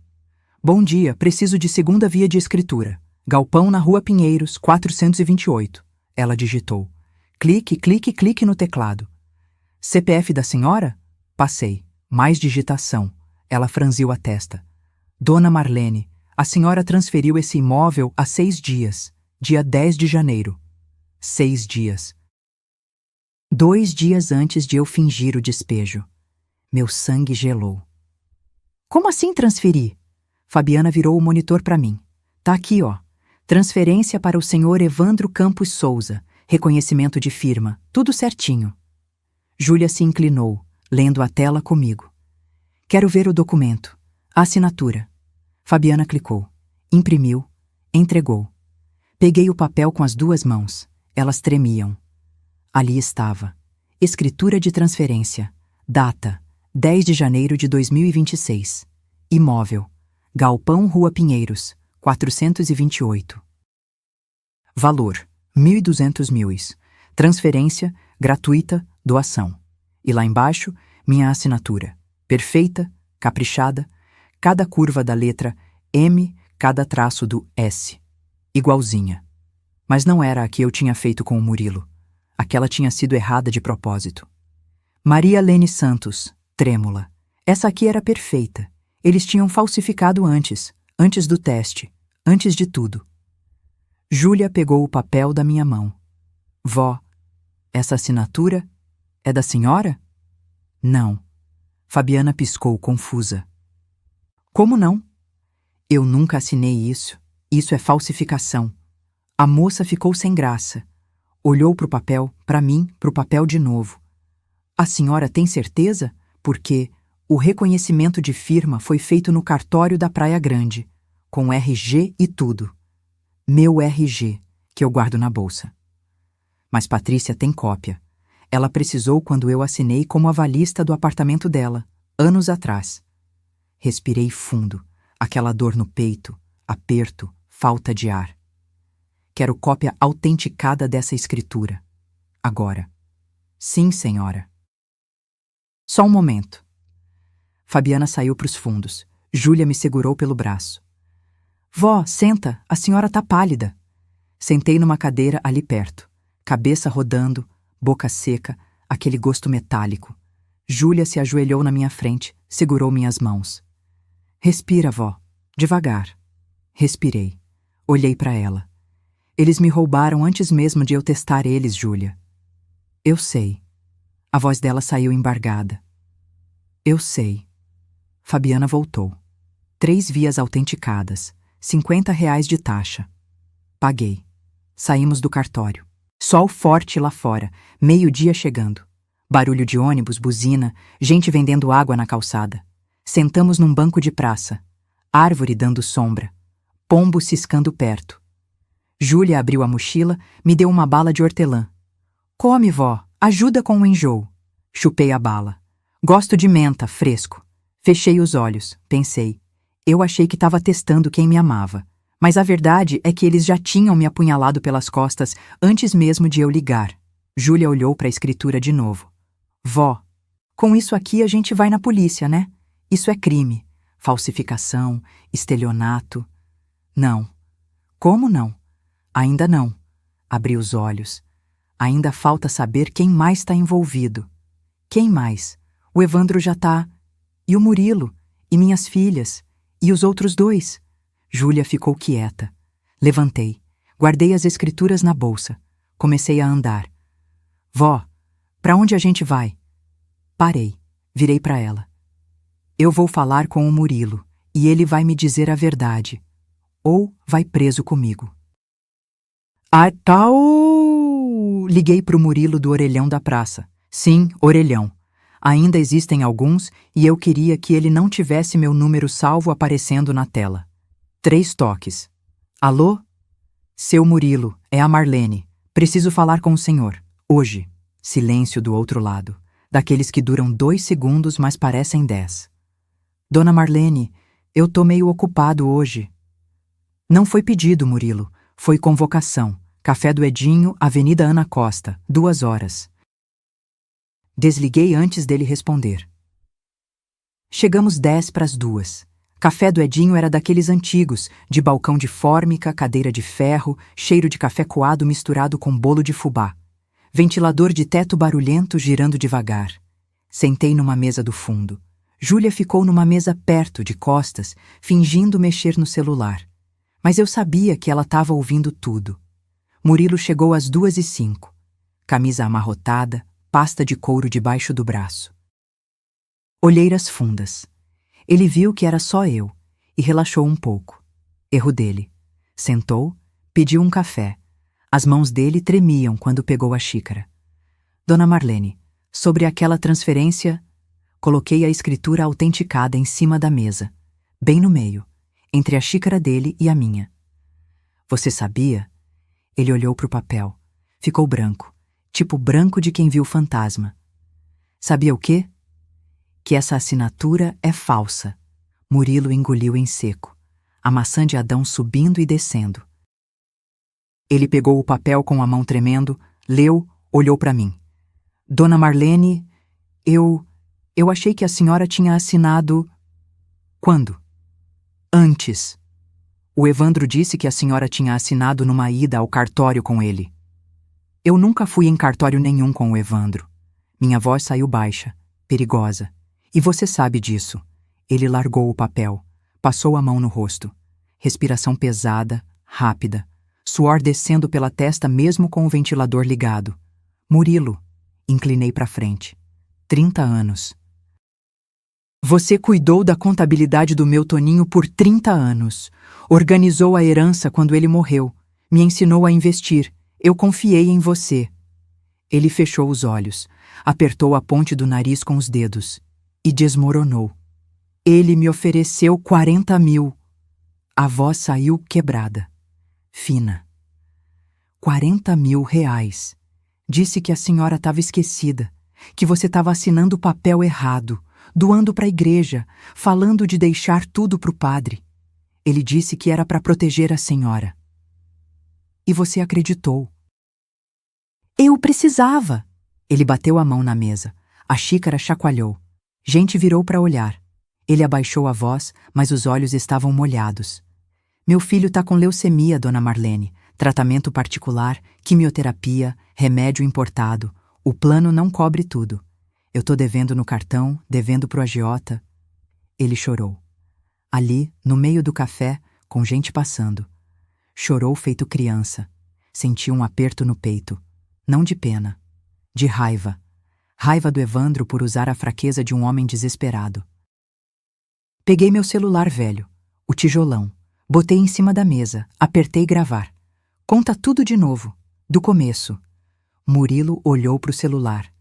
Speaker 1: Bom dia, preciso de segunda via de escritura. Galpão na Rua Pinheiros, 428. Ela digitou. Clique, clique, clique no teclado. CPF da senhora? Passei. Mais digitação. Ela franziu a testa. Dona Marlene, a senhora transferiu esse imóvel há 6 dias. Dia 10 de janeiro. 6 dias. 2 dias antes de eu fingir o despejo. Meu sangue gelou. Como assim transferir? Fabiana virou o monitor para mim. Tá aqui, ó. Transferência para o senhor Evandro Campos Souza. Reconhecimento de firma. Tudo certinho. Júlia se inclinou, lendo a tela comigo. Quero ver o documento. A assinatura. Fabiana clicou. Imprimiu. Entregou. Peguei o papel com as 2 mãos. Elas tremiam. Ali estava. Escritura de transferência. Data: 10 de janeiro de 2026. Imóvel: Galpão Rua Pinheiros, 428. Valor: 1.200 milhões. Transferência: gratuita, doação. E lá embaixo, minha assinatura. Perfeita, caprichada, cada curva da letra M, cada traço do S. Igualzinha. Mas não era a que eu tinha feito com o Murilo. Aquela tinha sido errada de propósito. Maria Lene Santos, trêmula. Essa aqui era perfeita. Eles tinham falsificado antes do teste, antes de tudo. Júlia pegou o papel da minha mão. Vó, essa assinatura é da senhora? Não. Fabiana piscou confusa. Como não? Eu nunca assinei isso. Isso é falsificação. A moça ficou sem graça. Olhou para o papel, para mim, para o papel de novo. A senhora tem certeza? Porque o reconhecimento de firma foi feito no cartório da Praia Grande, com RG e tudo. Meu RG, que eu guardo na bolsa. Mas Patrícia tem cópia. Ela precisou quando eu assinei como avalista do apartamento dela, anos atrás. Respirei fundo. Aquela dor no peito, aperto, falta de ar. Quero cópia autenticada dessa escritura. Agora. Sim, senhora. Só um momento. Fabiana saiu para os fundos. Júlia me segurou pelo braço. Vó, senta, a senhora tá pálida. Sentei numa cadeira ali perto, cabeça rodando, boca seca, aquele gosto metálico. Júlia se ajoelhou na minha frente, segurou minhas mãos. Respira, vó. Devagar. Respirei. Olhei para ela. Eles me roubaram antes mesmo de eu testar eles, Júlia. Eu sei. A voz dela saiu embargada. Eu sei. Fabiana voltou. 3 vias autenticadas, R$ 50 de taxa. Paguei. Saímos do cartório. Sol forte lá fora, meio-dia chegando. Barulho de ônibus, buzina, gente vendendo água na calçada. Sentamos num banco de praça. Árvore dando sombra. Pombo ciscando perto. Júlia abriu a mochila, me deu uma bala de hortelã. Come, vó, ajuda com o enjoo. Chupei a bala. Gosto de menta, fresco. Fechei os olhos, pensei. Eu achei que estava testando quem me amava. Mas a verdade é que eles já tinham me apunhalado pelas costas antes mesmo de eu ligar. Júlia olhou para a escritura de novo. Vó, com isso aqui a gente vai na polícia, né? Isso é crime. Falsificação, estelionato. Não. Como não? Ainda não. Abri os olhos. Ainda falta saber quem mais está envolvido. Quem mais? O Evandro já tá. E o Murilo? E minhas filhas? E os outros 2? Júlia ficou quieta. Levantei. Guardei as escrituras na bolsa. Comecei a andar. Vó, para onde a gente vai? Parei. Virei para ela. Eu vou falar com o Murilo e ele vai me dizer a verdade. Ou vai preso comigo. Ah, tal! Liguei pro Murilo do orelhão da praça. Sim, orelhão. Ainda existem alguns e eu queria que ele não tivesse meu número salvo aparecendo na tela. 3 toques. Alô? Seu Murilo, é a Marlene. Preciso falar com o senhor. Hoje. Silêncio do outro lado. Daqueles que duram 2 segundos, mas parecem 10. Dona Marlene, eu tô meio ocupado hoje. Não foi pedido, Murilo. Foi convocação. Café do Edinho, Avenida Ana Costa, 2 horas. Desliguei antes dele responder. Chegamos 1:50. Café do Edinho era daqueles antigos, de balcão de fórmica, cadeira de ferro, cheiro de café coado misturado com bolo de fubá. Ventilador de teto barulhento girando devagar. Sentei numa mesa do fundo. Júlia ficou numa mesa perto, de costas, fingindo mexer no celular. Mas eu sabia que ela estava ouvindo tudo. Murilo chegou às 2:05. Camisa amarrotada, pasta de couro debaixo do braço. Olheiras fundas. Ele viu que era só eu e relaxou um pouco. Erro dele. Sentou, pediu um café. As mãos dele tremiam quando pegou a xícara. Dona Marlene, sobre aquela transferência, coloquei a escritura autenticada em cima da mesa, bem no meio, entre a xícara dele e a minha. Você sabia? Ele olhou para o papel. Ficou branco, tipo branco de quem viu fantasma. Sabia o quê? Que essa assinatura é falsa. Murilo engoliu em seco, a maçã de Adão subindo e descendo. Ele pegou o papel com a mão tremendo, leu, olhou para mim. Dona Marlene, eu achei que a senhora tinha assinado... Quando? Antes. O Evandro disse que a senhora tinha assinado numa ida ao cartório com ele. Eu nunca fui em cartório nenhum com o Evandro. Minha voz saiu baixa, perigosa. E você sabe disso. Ele largou o papel, passou a mão no rosto. Respiração pesada, rápida. Suor descendo pela testa mesmo com o ventilador ligado. Murilo. Inclinei para frente. 30 anos. Você cuidou da contabilidade do meu Toninho por 30 anos. Organizou a herança quando ele morreu. Me ensinou a investir. Eu confiei em você. Ele fechou os olhos, apertou a ponte do nariz com os dedos e desmoronou. Ele me ofereceu 40 mil. A voz saiu quebrada, fina. 40 mil reais. Disse que a senhora estava esquecida, que você estava assinando o papel errado, doando para a igreja, falando de deixar tudo para o padre. Ele disse que era para proteger a senhora. E você acreditou. Eu precisava. Ele bateu a mão na mesa. A xícara chacoalhou. Gente virou para olhar. Ele abaixou a voz, mas os olhos estavam molhados. Meu filho tá com leucemia, dona Marlene. Tratamento particular, quimioterapia, remédio importado. O plano não cobre tudo. Eu tô devendo no cartão, devendo pro agiota. Ele chorou. Ali, no meio do café, com gente passando. Chorou feito criança. Senti um aperto no peito. Não de pena. De raiva. Raiva do Evandro por usar a fraqueza de um homem desesperado. Peguei meu celular velho, o tijolão. Botei em cima da mesa, apertei gravar. Conta tudo de novo, do começo. Murilo olhou pro celular.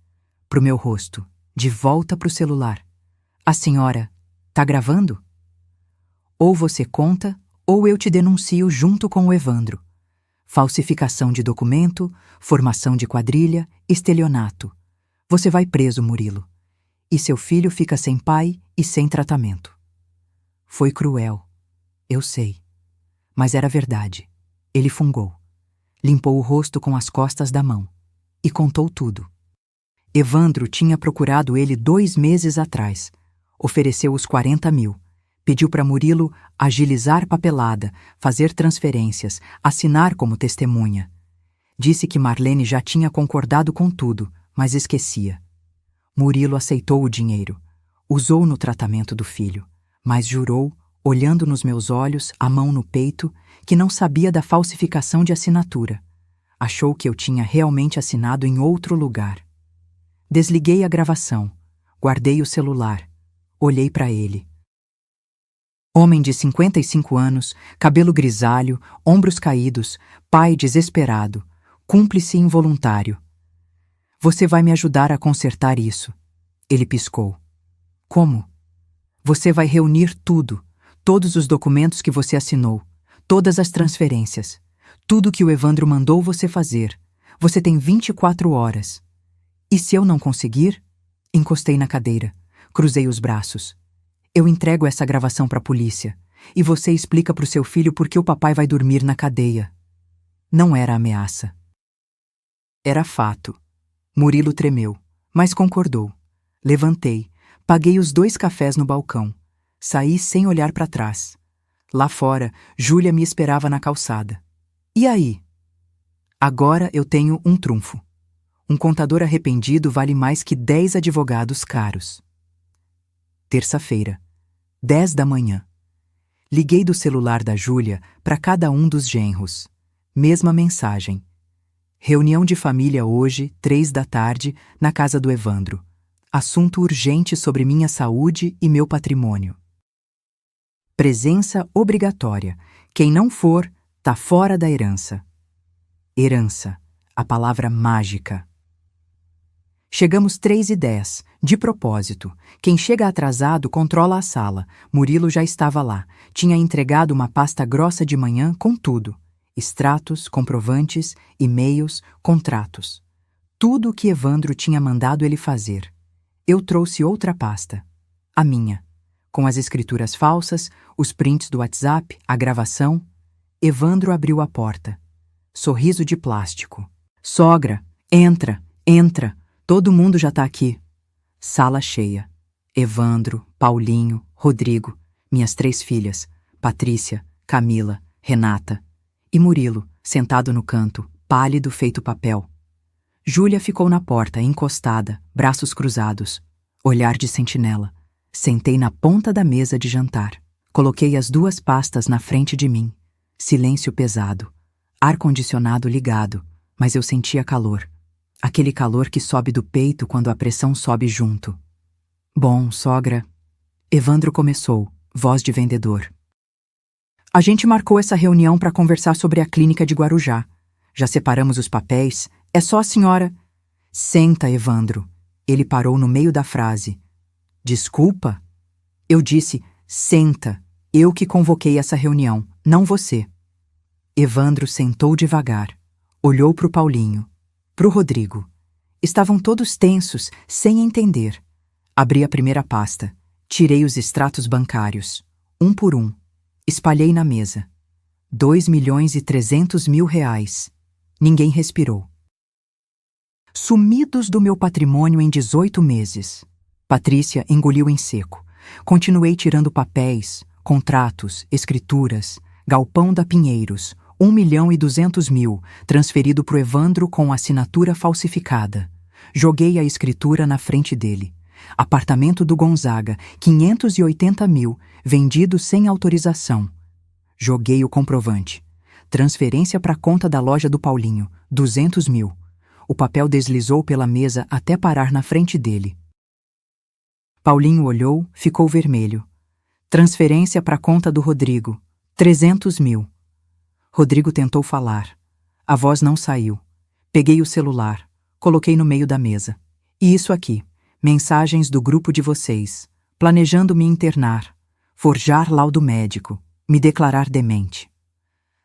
Speaker 1: Pro meu rosto. De volta pro celular. A senhora tá gravando? Ou você conta, ou eu te denuncio junto com o Evandro. Falsificação de documento, formação de quadrilha, estelionato. Você vai preso, Murilo. E seu filho fica sem pai e sem tratamento. Foi cruel. Eu sei. Mas era verdade. Ele fungou. Limpou o rosto com as costas da mão. E contou tudo. Evandro tinha procurado ele 2 meses atrás. Ofereceu os 40 mil. Pediu para Murilo agilizar papelada, fazer transferências, assinar como testemunha. Disse que Marlene já tinha concordado com tudo, mas esquecia. Murilo aceitou o dinheiro. Usou no tratamento do filho, mas jurou, olhando nos meus olhos, a mão no peito, que não sabia da falsificação de assinatura. Achou que eu tinha realmente assinado em outro lugar. Desliguei a gravação, guardei o celular, olhei para ele. Homem de 55 anos, cabelo grisalho, ombros caídos, pai desesperado, cúmplice involuntário. Você vai me ajudar a consertar isso. Ele piscou. Como? Você vai reunir tudo, todos os documentos que você assinou, todas as transferências, tudo que o Evandro mandou você fazer. Você tem 24 horas. E se eu não conseguir? Encostei na cadeira, cruzei os braços. Eu entrego essa gravação para a polícia, e você explica para o seu filho por que o papai vai dormir na cadeia. Não era ameaça. Era fato. Murilo tremeu, mas concordou. Levantei, paguei os 2 cafés no balcão. Saí sem olhar para trás. Lá fora, Júlia me esperava na calçada. E aí? Agora eu tenho um trunfo. Um contador arrependido vale mais que 10 advogados caros. Terça-feira, 10 da manhã. Liguei do celular da Júlia para cada um dos genros. Mesma mensagem. Reunião de família hoje, 3 da tarde, na casa do Evandro. Assunto urgente sobre minha saúde e meu patrimônio. Presença obrigatória. Quem não for, tá fora da herança. Herança, a palavra mágica. Chegamos 3h10, de propósito. Quem chega atrasado controla a sala. Murilo já estava lá. Tinha entregado uma pasta grossa de manhã com tudo. Extratos, comprovantes, e-mails, contratos. Tudo o que Evandro tinha mandado ele fazer. Eu trouxe outra pasta. A minha. Com as escrituras falsas, os prints do WhatsApp, a gravação. Evandro abriu a porta. Sorriso de plástico. Sogra, entra, entra. Todo mundo já tá aqui. Sala cheia. Evandro, Paulinho, Rodrigo, minhas 3 filhas, Patrícia, Camila, Renata. E Murilo, sentado no canto, pálido feito papel. Júlia ficou na porta, encostada, braços cruzados, olhar de sentinela. Sentei na ponta da mesa de jantar. Coloquei as 2 pastas na frente de mim. Silêncio pesado. Ar-condicionado ligado, mas eu sentia calor. Aquele calor que sobe do peito quando a pressão sobe junto. Bom, sogra. Evandro começou, voz de vendedor. A gente marcou essa reunião para conversar sobre a clínica de Guarujá. Já separamos os papéis. É só a senhora... Senta, Evandro. Ele parou no meio da frase. Desculpa? Eu disse, senta. Eu que convoquei essa reunião, não você. Evandro sentou devagar. Olhou para o Paulinho. Pro Rodrigo. Estavam todos tensos, sem entender. Abri a primeira pasta. Tirei os extratos bancários. Um por um. Espalhei na mesa. 2.300.000 reais. Ninguém respirou. Sumidos do meu patrimônio em 18 meses. Patrícia engoliu em seco. Continuei tirando papéis, contratos, escrituras, galpão da Pinheiros, 1.200.000, transferido pro Evandro com assinatura falsificada. Joguei a escritura na frente dele. Apartamento do Gonzaga, 580.000, vendido sem autorização. Joguei o comprovante. Transferência para a conta da loja do Paulinho, 200.000. O papel deslizou pela mesa até parar na frente dele. Paulinho olhou, ficou vermelho. Transferência para a conta do Rodrigo, 300.000. Rodrigo tentou falar. A voz não saiu. Peguei o celular, coloquei no meio da mesa. E isso aqui, mensagens do grupo de vocês, planejando me internar, forjar laudo médico, me declarar demente.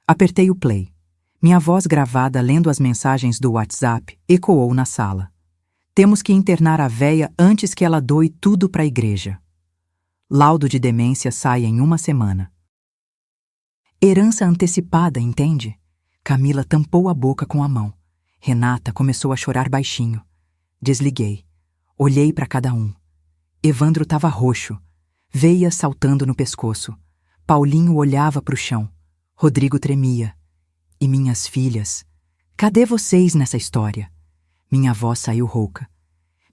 Speaker 1: Apertei o play. Minha voz gravada lendo as mensagens do WhatsApp ecoou na sala. Temos que internar a véia antes que ela doe tudo para a igreja. Laudo de demência sai em 1 semana. Herança antecipada, entende? Camila tampou a boca com a mão. Renata começou a chorar baixinho. Desliguei. Olhei para cada um. Evandro estava roxo, veias saltando no pescoço. Paulinho olhava para o chão. Rodrigo tremia. E minhas filhas? Cadê vocês nessa história? Minha voz saiu rouca.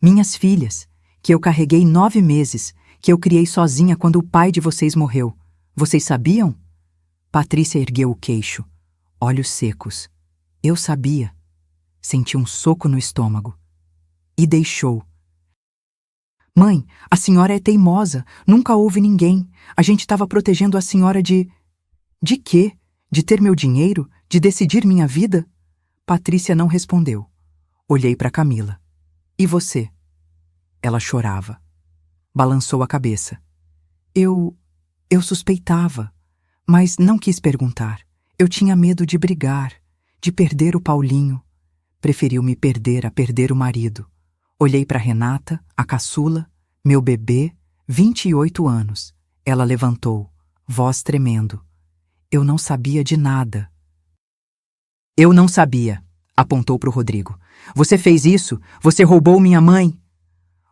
Speaker 1: Minhas filhas, que eu carreguei 9 meses, que eu criei sozinha quando o pai de vocês morreu. Vocês sabiam? Patrícia ergueu o queixo, olhos secos. Eu sabia. Senti um soco no estômago. E deixou. Mãe, a senhora é teimosa. Nunca houve ninguém. A gente estava protegendo a senhora de... De quê? De ter meu dinheiro? De decidir minha vida? Patrícia não respondeu. Olhei para Camila. E você? Ela chorava. Balançou a cabeça. Eu suspeitava, mas não quis perguntar. Eu tinha medo de brigar, de perder o Paulinho. Preferiu me perder a perder o marido. Olhei para Renata, a caçula, meu bebê, 28 anos. Ela levantou, voz tremendo. Eu não sabia de nada. Eu não sabia, apontou para o Rodrigo. Você fez isso? Você roubou minha mãe?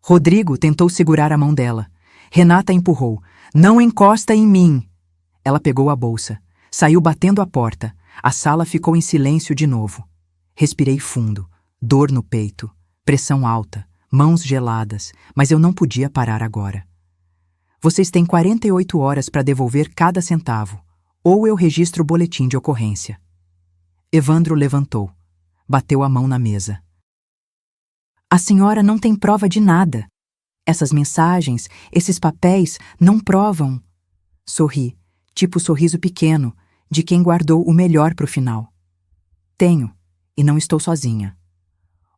Speaker 1: Rodrigo tentou segurar a mão dela. Renata empurrou. Não encosta em mim. Ela pegou a bolsa. Saiu batendo a porta. A sala ficou em silêncio de novo. Respirei fundo. Dor no peito. Pressão alta. Mãos geladas. Mas eu não podia parar agora. Vocês têm 48 horas para devolver cada centavo. Ou eu registro o boletim de ocorrência. Evandro levantou. Bateu a mão na mesa. A senhora não tem prova de nada. Essas mensagens, esses papéis, não provam. Sorri, tipo sorriso pequeno, de quem guardou o melhor para o final. Tenho, e não estou sozinha.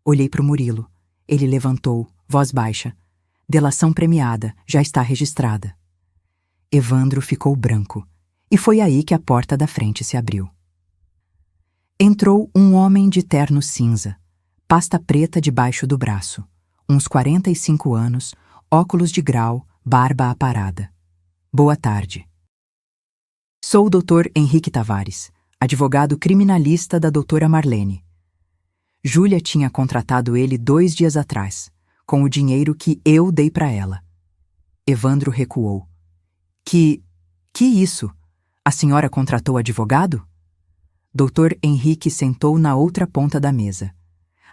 Speaker 1: Olhei para o Murilo. Ele levantou, voz baixa. Delação premiada, já está registrada. Evandro ficou branco, e foi aí que a porta da frente se abriu. Entrou um homem de terno cinza, pasta preta debaixo do braço, uns 45 anos, óculos de grau, barba aparada. Boa tarde. Sou o Dr. Henrique Tavares, advogado criminalista da doutora Marlene. Júlia tinha contratado ele 2 dias atrás, com o dinheiro que eu dei para ela. Evandro recuou. Que isso? A senhora contratou advogado? Dr. Henrique sentou na outra ponta da mesa.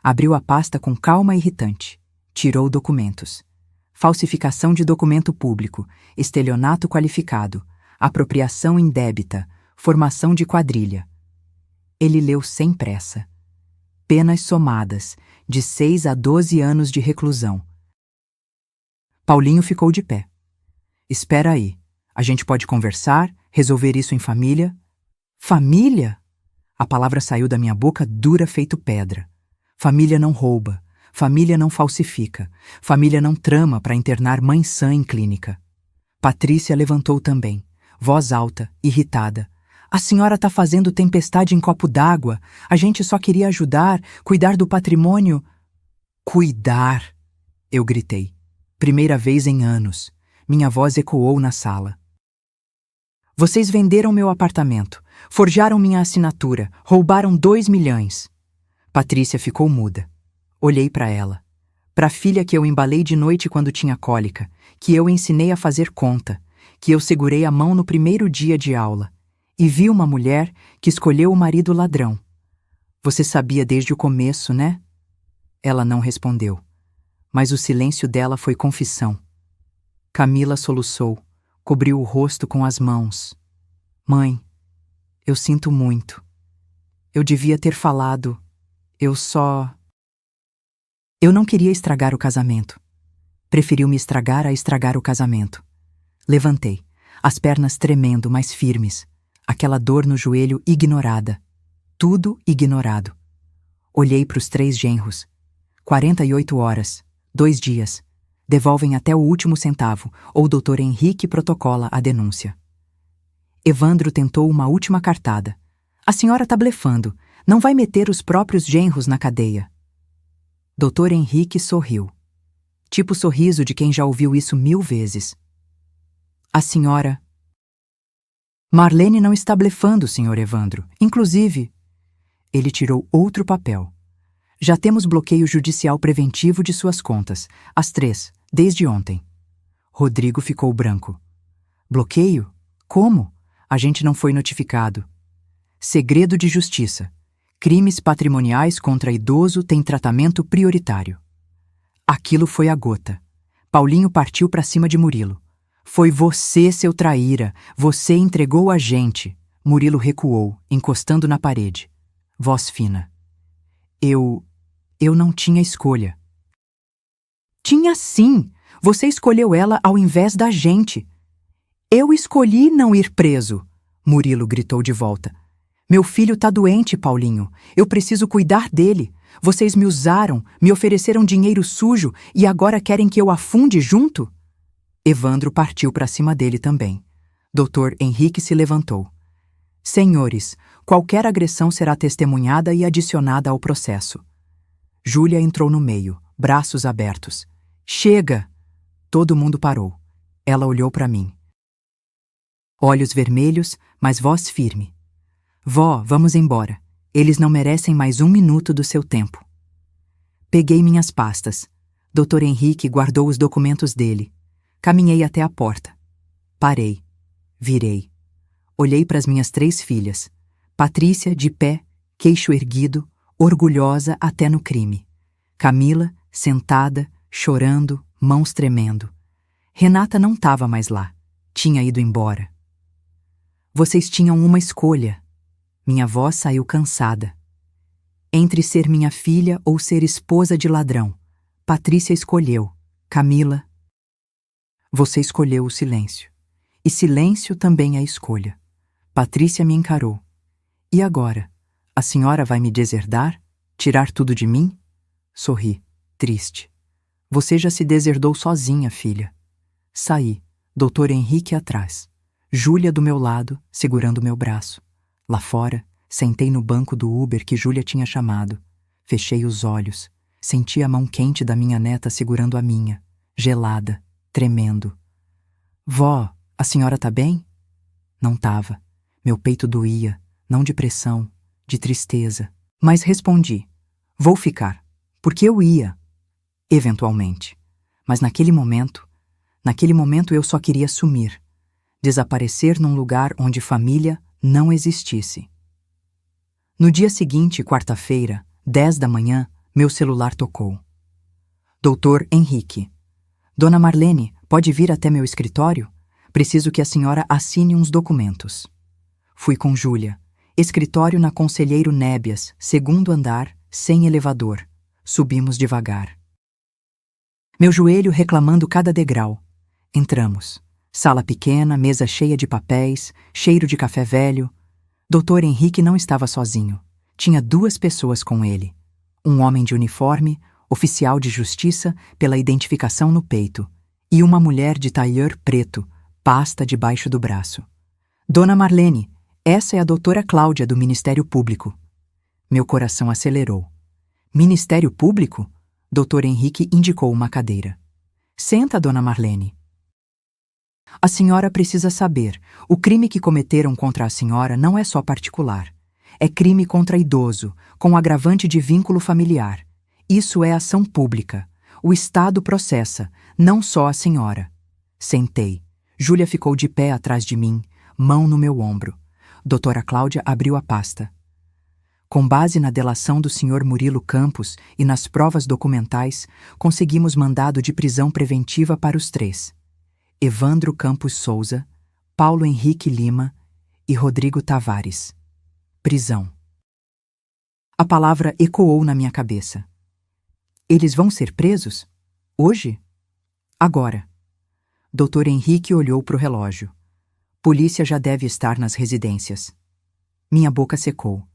Speaker 1: Abriu a pasta com calma irritante. Tirou documentos. Falsificação de documento público, estelionato qualificado, apropriação indébita, formação de quadrilha. Ele leu sem pressa. Penas somadas, de 6 a 12 anos de reclusão. Paulinho ficou de pé. Espera aí. A gente pode conversar, resolver isso em família. Família? A palavra saiu da minha boca dura feito pedra. Família não rouba. Família não falsifica. Família não trama para internar mãe sã em clínica. Patrícia levantou também, voz alta, irritada. A senhora está fazendo tempestade em copo d'água. A gente só queria ajudar, cuidar do patrimônio. Cuidar! Eu gritei. Primeira vez em anos. Minha voz ecoou na sala. Vocês venderam meu apartamento, forjaram minha assinatura, roubaram 2 milhões. Patrícia ficou muda. Olhei para ela. Para a filha que eu embalei de noite quando tinha cólica, que eu ensinei a fazer conta, que eu segurei a mão no primeiro dia de aula, e vi uma mulher que escolheu o marido ladrão. Você sabia desde o começo, né? Ela não respondeu, mas o silêncio dela foi confissão. Camila soluçou, cobriu o rosto com as mãos. Mãe, eu sinto muito. Eu devia ter falado. Eu não queria estragar o casamento. Preferiu me estragar a estragar o casamento. Levantei, as pernas tremendo, mas firmes. Aquela dor no joelho ignorada. Tudo ignorado. Olhei para os 3 genros. 48 horas, 2 dias. Devolvem até o último centavo, ou o Dr. Henrique protocola a denúncia. Evandro tentou uma última cartada. A senhora tá blefando. Não vai meter os próprios genros na cadeia. Dr. Henrique sorriu. Tipo o sorriso de quem já ouviu isso 1000 vezes. A senhora... Marlene não está blefando, Sr. Evandro. Inclusive... Ele tirou outro papel. Já temos bloqueio judicial preventivo de suas contas. As 3, desde ontem. Rodrigo ficou branco. Bloqueio? Como? A gente não foi notificado. Segredo de justiça. Crimes patrimoniais contra idoso têm tratamento prioritário. Aquilo foi a gota. Paulinho partiu para cima de Murilo. Foi você, seu traíra. Você entregou a gente. Murilo recuou, encostando na parede. Voz fina. Eu não tinha escolha. Tinha sim. Você escolheu ela ao invés da gente. Eu escolhi não ir preso. Murilo gritou de volta. Meu filho tá doente, Paulinho. Eu preciso cuidar dele. Vocês me usaram, me ofereceram dinheiro sujo e agora querem que eu afunde junto? Evandro partiu para cima dele também. Dr. Henrique se levantou. Senhores, qualquer agressão será testemunhada e adicionada ao processo. Júlia entrou no meio, braços abertos. Chega! Todo mundo parou. Ela olhou para mim. Olhos vermelhos, mas voz firme. Vó, vamos embora. Eles não merecem mais 1 minuto do seu tempo. Peguei minhas pastas. Dr. Henrique guardou os documentos dele. Caminhei até a porta. Parei. Virei. Olhei para as minhas 3 filhas. Patrícia, de pé, queixo erguido, orgulhosa até no crime. Camila, sentada, chorando, mãos tremendo. Renata não estava mais lá. Tinha ido embora. Vocês tinham uma escolha. Minha voz saiu cansada. Entre ser minha filha ou ser esposa de ladrão. Patrícia escolheu. Camila. Você escolheu o silêncio. E silêncio também é escolha. Patrícia me encarou. E agora? A senhora vai me deserdar? Tirar tudo de mim? Sorri, triste. Você já se deserdou sozinha, filha. Saí, Dr. Henrique atrás. Júlia do meu lado, segurando meu braço. Lá fora, sentei no banco do Uber que Júlia tinha chamado. Fechei os olhos. Senti a mão quente da minha neta segurando a minha, gelada, tremendo. Vó, a senhora tá bem? Não tava. Meu peito doía, não de pressão, de tristeza. Mas respondi. Vou ficar, porque eu ia. Eventualmente. Mas naquele momento eu só queria sumir. Desaparecer num lugar onde família não existisse. No dia seguinte, quarta-feira, 10 da manhã, meu celular tocou. Dr. Henrique. Dona Marlene, pode vir até meu escritório? Preciso que a senhora assine uns documentos. Fui com Júlia. Escritório na Conselheiro Nébias, 2º andar, sem elevador. Subimos devagar. Meu joelho reclamando cada degrau. Entramos. Sala pequena, mesa cheia de papéis, cheiro de café velho. Dr. Henrique não estava sozinho. Tinha 2 pessoas com ele. Um homem de uniforme, oficial de justiça pela identificação no peito, e uma mulher de tailleur preto, pasta debaixo do braço. Dona Marlene, essa é a doutora Cláudia do Ministério Público. Meu coração acelerou. Ministério Público? Dr. Henrique indicou uma cadeira. Senta, Dona Marlene. A senhora precisa saber, o crime que cometeram contra a senhora não é só particular. É crime contra idoso, com agravante de vínculo familiar. Isso é ação pública. O Estado processa, não só a senhora. Sentei. Júlia ficou de pé atrás de mim, mão no meu ombro. Doutora Cláudia abriu a pasta. Com base na delação do Sr. Murilo Campos e nas provas documentais, conseguimos mandado de prisão preventiva para os três: Evandro Campos Souza, Paulo Henrique Lima e Rodrigo Tavares. Prisão. A palavra ecoou na minha cabeça. Eles vão ser presos? Hoje? Agora. Dr. Henrique olhou para o relógio. Polícia já deve estar nas residências. Minha boca secou.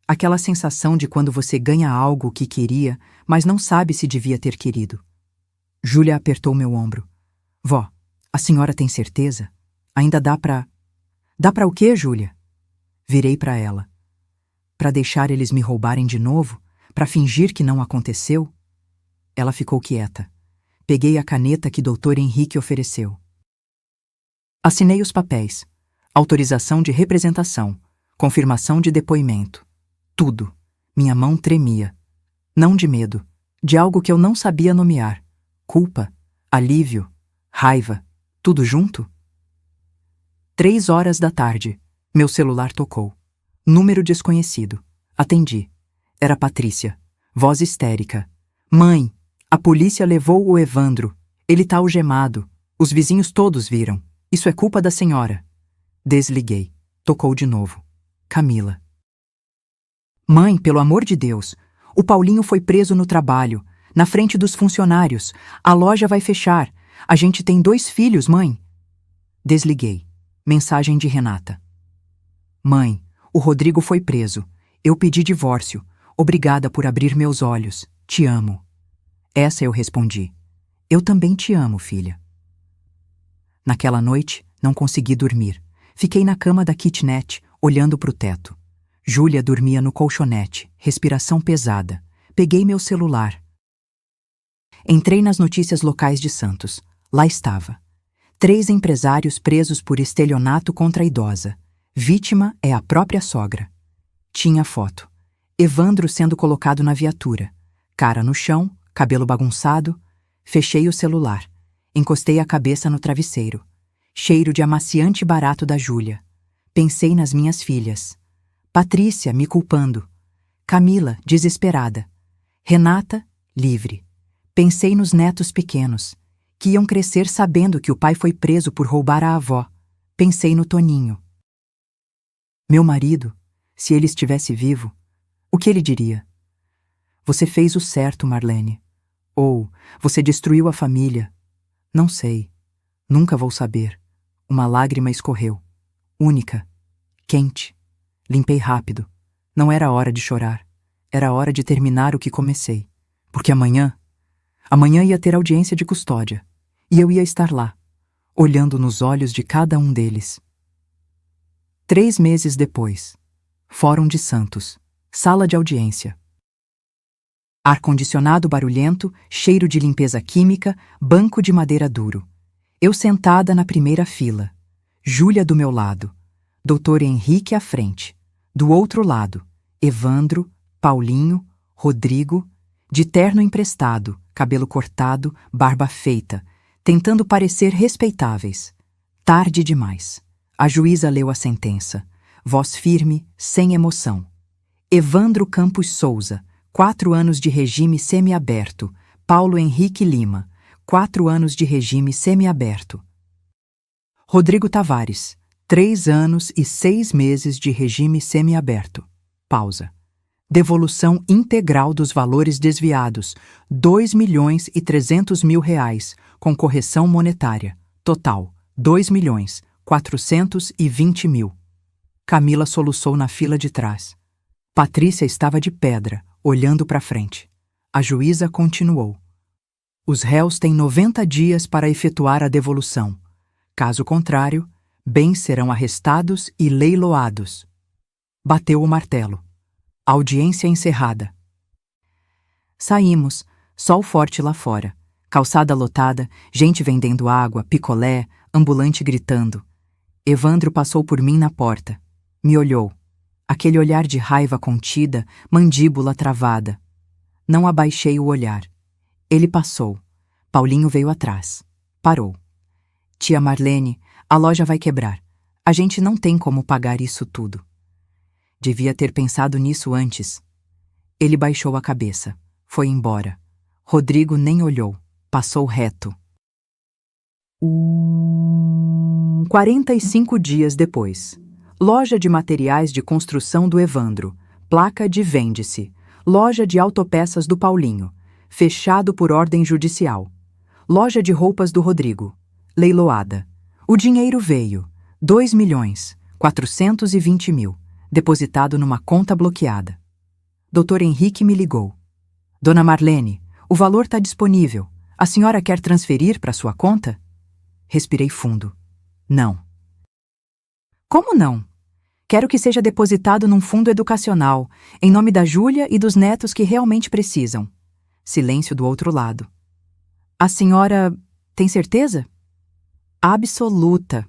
Speaker 1: Aquela sensação de quando você ganha algo que queria, mas não sabe se devia ter querido. Júlia apertou meu ombro. Vó, a senhora tem certeza? Ainda dá pra... Dá pra o quê, Júlia? Virei para ela. Para deixar eles me roubarem de novo? Para fingir que não aconteceu? Ela ficou quieta. Peguei a caneta que Dr. Henrique ofereceu. Assinei os papéis. Autorização de representação. Confirmação de depoimento. Tudo. Minha mão tremia. Não de medo. De algo que eu não sabia nomear. Culpa. Alívio. Raiva. Tudo junto? 3 horas da tarde. Meu celular tocou. Número desconhecido. Atendi. Era Patrícia. Voz histérica. Mãe, a polícia levou o Evandro. Ele tá algemado. Os vizinhos todos viram. Isso é culpa da senhora. Desliguei. Tocou de novo. Camila. Mãe, pelo amor de Deus. O Paulinho foi preso no trabalho. Na frente dos funcionários. A loja vai fechar. A gente tem 2 filhos, mãe. Desliguei. Mensagem de Renata. Mãe, o Rodrigo foi preso. Eu pedi divórcio. Obrigada por abrir meus olhos. Te amo. Essa eu respondi. Eu também te amo, filha. Naquela noite, não consegui dormir. Fiquei na cama da kitnet, olhando para o teto. Júlia dormia no colchonete, respiração pesada. Peguei meu celular. Entrei nas notícias locais de Santos. Lá estava. 3 empresários presos por estelionato contra a idosa. Vítima é a própria sogra. Tinha foto. Evandro sendo colocado na viatura. Cara no chão, cabelo bagunçado. Fechei o celular. Encostei a cabeça no travesseiro. Cheiro de amaciante barato da Júlia. Pensei nas minhas filhas. Patrícia me culpando. Camila, desesperada. Renata, livre. Pensei nos netos pequenos, que iam crescer sabendo que o pai foi preso por roubar a avó. Pensei no Toninho. Meu marido, se ele estivesse vivo, o que ele diria? Você fez o certo, Marlene. Ou, você destruiu a família. Não sei. Nunca vou saber. Uma lágrima escorreu. Única. Quente. Limpei rápido. Não era hora de chorar. Era hora de terminar o que comecei. Porque amanhã ia ter audiência de custódia. E eu ia estar lá, olhando nos olhos de cada um deles. 3 meses depois. Fórum de Santos. Sala de audiência. Ar-condicionado barulhento, cheiro de limpeza química, banco de madeira duro. Eu sentada na primeira fila. Júlia do meu lado. Dr. Henrique à frente. Do outro lado, Evandro, Paulinho, Rodrigo, de terno emprestado, cabelo cortado, barba feita, tentando parecer respeitáveis. Tarde demais. A juíza leu a sentença. Voz firme, sem emoção. Evandro Campos Souza, 4 anos de regime semiaberto. Paulo Henrique Lima, 4 anos de regime semiaberto. Rodrigo Tavares, 3 anos e 6 meses de regime semiaberto. Pausa. Devolução integral dos valores desviados, R$ 2.300.000, com correção monetária. Total, R$ 2.420.000. Camila soluçou na fila de trás. Patrícia estava de pedra, olhando para frente. A juíza continuou. Os réus têm 90 dias para efetuar a devolução. Caso contrário, bens serão arrestados e leiloados. Bateu o martelo. Audiência encerrada. Saímos, sol forte lá fora. Calçada lotada, gente vendendo água, picolé, ambulante gritando. Evandro passou por mim na porta. Me olhou. Aquele olhar de raiva contida, mandíbula travada. Não abaixei o olhar. Ele passou. Paulinho veio atrás. Parou. Tia Marlene, a loja vai quebrar. A gente não tem como pagar isso tudo. Devia ter pensado nisso antes. Ele baixou a cabeça. Foi embora. Rodrigo nem olhou. Passou reto. 45 dias depois. Loja de materiais de construção do Evandro. Placa de vende-se. Loja de autopeças do Paulinho. Fechado por ordem judicial. Loja de roupas do Rodrigo. Leiloada. O dinheiro veio. 2.420.000. Depositado numa conta bloqueada. Dr. Henrique me ligou. Dona Marlene, o valor está disponível. A senhora quer transferir para sua conta? Respirei fundo. Não. Como não? Quero que seja depositado num fundo educacional, em nome da Júlia e dos netos que realmente precisam. Silêncio do outro lado. A senhora tem certeza? Absoluta.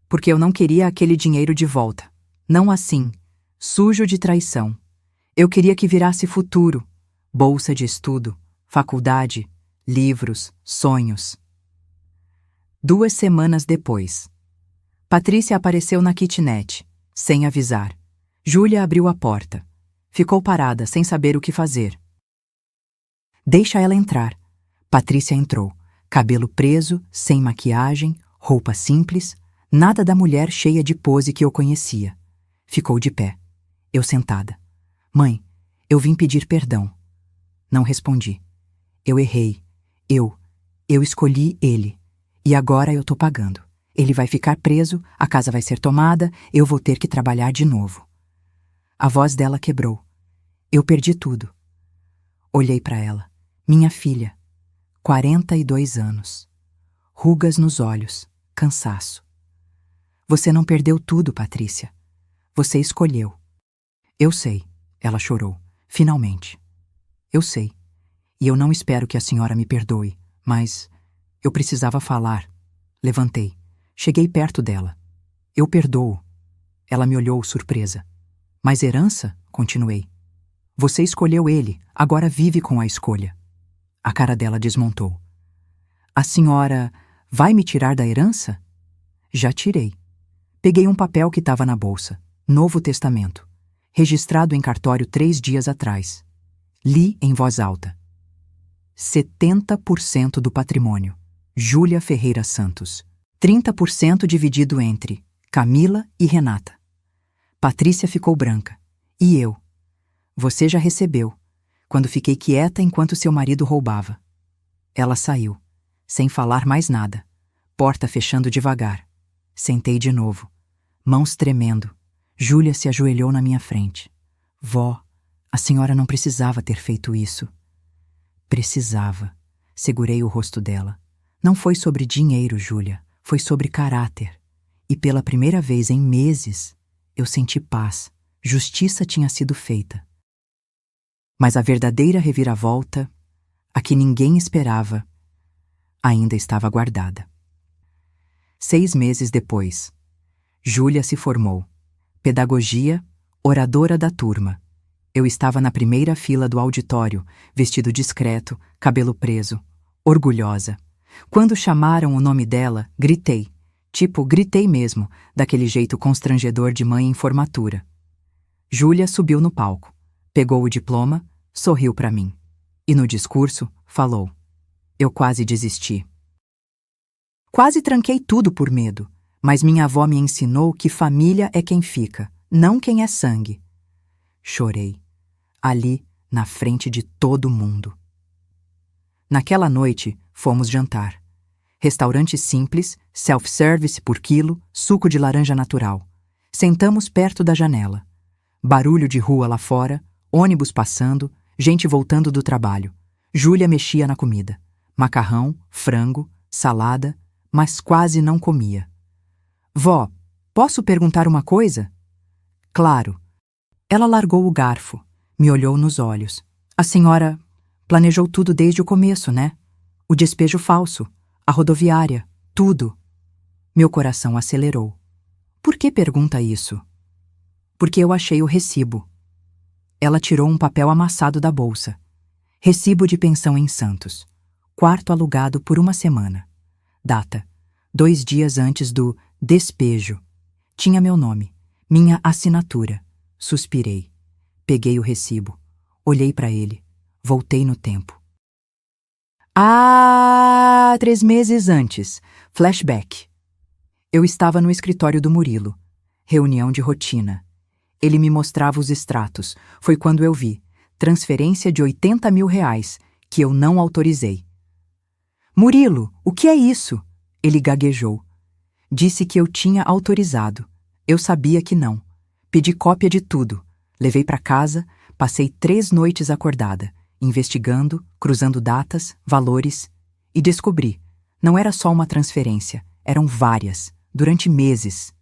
Speaker 1: Porque eu não queria aquele dinheiro de volta. Não assim, sujo de traição. Eu queria que virasse futuro, bolsa de estudo, faculdade, livros, sonhos. 2 semanas depois. Patrícia apareceu na kitnet, sem avisar. Júlia abriu a porta. Ficou parada, sem saber o que fazer. Deixa ela entrar. Patrícia entrou. Cabelo preso, sem maquiagem, roupa simples, nada da mulher cheia de pose que eu conhecia. Ficou de pé. Eu sentada. Mãe, eu vim pedir perdão. Não respondi. Eu errei. Eu escolhi ele. E agora eu tô pagando. Ele vai ficar preso, a casa vai ser tomada, eu vou ter que trabalhar de novo. A voz dela quebrou. Eu perdi tudo. Olhei para ela. Minha filha. 42 anos. Rugas nos olhos. Cansaço. Você não perdeu tudo, Patrícia. Você escolheu. Eu sei. Ela chorou. Finalmente. Eu sei. E eu não espero que a senhora me perdoe, mas eu precisava falar. Levantei. Cheguei perto dela. Eu perdoo. Ela me olhou surpresa. Mas herança? Continuei. Você escolheu ele, agora vive com a escolha. A cara dela desmontou. A senhora vai me tirar da herança? Já tirei. Peguei um papel que estava na bolsa. Novo Testamento. Registrado em cartório 3 dias atrás. Li em voz alta. 70% do patrimônio. Júlia Ferreira Santos. 30% dividido entre Camila e Renata. Patrícia ficou branca. E eu? Você já recebeu, quando fiquei quieta enquanto seu marido roubava. Ela saiu, sem falar mais nada. Porta fechando devagar. Sentei de novo. Mãos tremendo. Júlia se ajoelhou na minha frente. Vó, a senhora não precisava ter feito isso. Precisava. Segurei o rosto dela. Não foi sobre dinheiro, Júlia. Foi sobre caráter. E pela primeira vez em meses, eu senti paz. Justiça tinha sido feita. Mas a verdadeira reviravolta, a que ninguém esperava, ainda estava guardada. 6 meses depois, Júlia se formou. Pedagogia, oradora da turma. Eu estava na primeira fila do auditório, vestido discreto, cabelo preso, orgulhosa. Quando chamaram o nome dela, gritei. Gritei mesmo, daquele jeito constrangedor de mãe em formatura. Júlia subiu no palco, pegou o diploma, sorriu para mim. E no discurso, falou. Eu quase desisti. Quase tranquei tudo por medo, mas minha avó me ensinou que família é quem fica, não quem é sangue. Chorei, ali, na frente de todo mundo. Naquela noite, fomos jantar. Restaurante simples, self-service por quilo, suco de laranja natural. Sentamos perto da janela. Barulho de rua lá fora, ônibus passando, gente voltando do trabalho. Júlia mexia na comida. Macarrão, frango, salada, mas quase não comia. Vó, posso perguntar uma coisa? Claro. Ela largou o garfo, me olhou nos olhos. A senhora planejou tudo desde o começo, né? O despejo falso, a rodoviária, tudo. Meu coração acelerou. Por que pergunta isso? Porque eu achei o recibo. Ela tirou um papel amassado da bolsa. Recibo de pensão em Santos. Quarto alugado por 1 semana. Data: 2 dias antes do despejo. Tinha meu nome, minha assinatura. Suspirei. Peguei o recibo. Olhei para ele. Voltei no tempo. 3 meses antes. Flashback. Eu estava no escritório do Murilo. Reunião de rotina. Ele me mostrava os extratos. Foi quando eu vi. Transferência de R$80 mil, que eu não autorizei. Murilo, o que é isso? Ele gaguejou. Disse que eu tinha autorizado. Eu sabia que não. Pedi cópia de tudo. Levei para casa, passei 3 noites acordada, investigando, cruzando datas, valores, e descobri. Não era só uma transferência, eram várias, durante meses.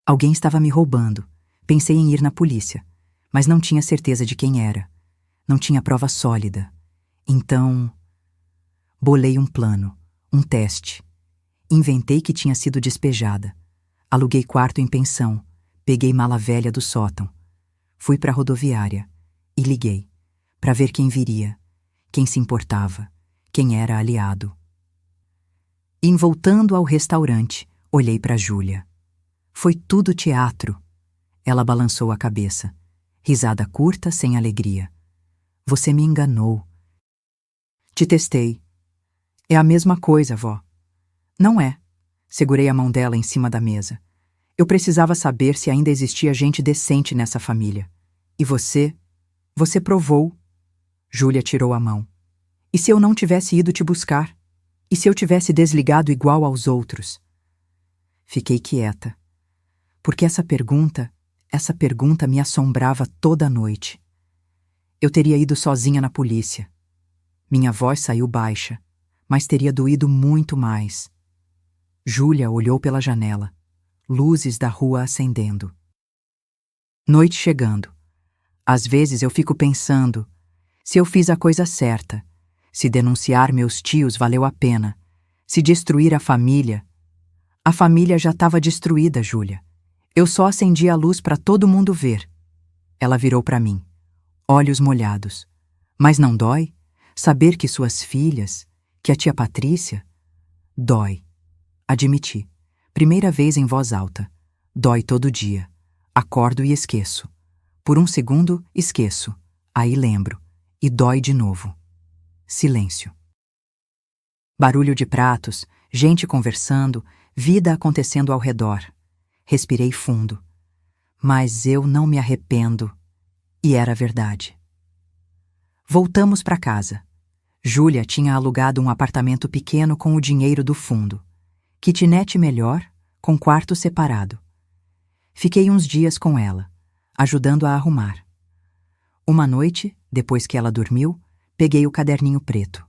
Speaker 1: Alguém estava me roubando. Pensei em ir na polícia, mas não tinha certeza de quem era. Não tinha prova sólida. Então, bolei um plano, um teste. Inventei que tinha sido despejada. Aluguei quarto em pensão. Peguei mala velha do sótão. Fui para a rodoviária e liguei, para ver quem viria, quem se importava, quem era aliado. E voltando ao restaurante, olhei para Júlia. Foi tudo teatro. Ela balançou a cabeça. Risada curta, sem alegria. Você me enganou. Te testei. É a mesma coisa, vó. Não é. Segurei a mão dela em cima da mesa. Eu precisava saber se ainda existia gente decente nessa família. E você? Você provou. Júlia tirou a mão. E se eu não tivesse ido te buscar? E se eu tivesse desligado igual aos outros? Fiquei quieta. Porque essa pergunta me assombrava toda a noite. Eu teria ido sozinha na polícia. Minha voz saiu baixa, mas teria doído muito mais. Júlia olhou pela janela. Luzes da rua acendendo. Noite chegando. Às vezes eu fico pensando, se eu fiz a coisa certa, se denunciar meus tios valeu a pena, se destruir a família já estava destruída, Júlia. Eu só acendi a luz para todo mundo ver. Ela virou para mim, olhos molhados. Mas não dói? Saber que suas filhas, que a tia Patrícia... Dói. Admiti. Primeira vez em voz alta. Dói todo dia. Acordo e esqueço. Por 1 segundo, esqueço. Aí lembro. E dói de novo. Silêncio. Barulho de pratos, gente conversando, vida acontecendo ao redor. Respirei fundo. Mas eu não me arrependo. E era verdade. Voltamos para casa. Júlia tinha alugado um apartamento pequeno com o dinheiro do fundo. Kitnet melhor, com quarto separado. Fiquei uns dias com ela, ajudando a arrumar. Uma noite, depois que ela dormiu, peguei o caderninho preto.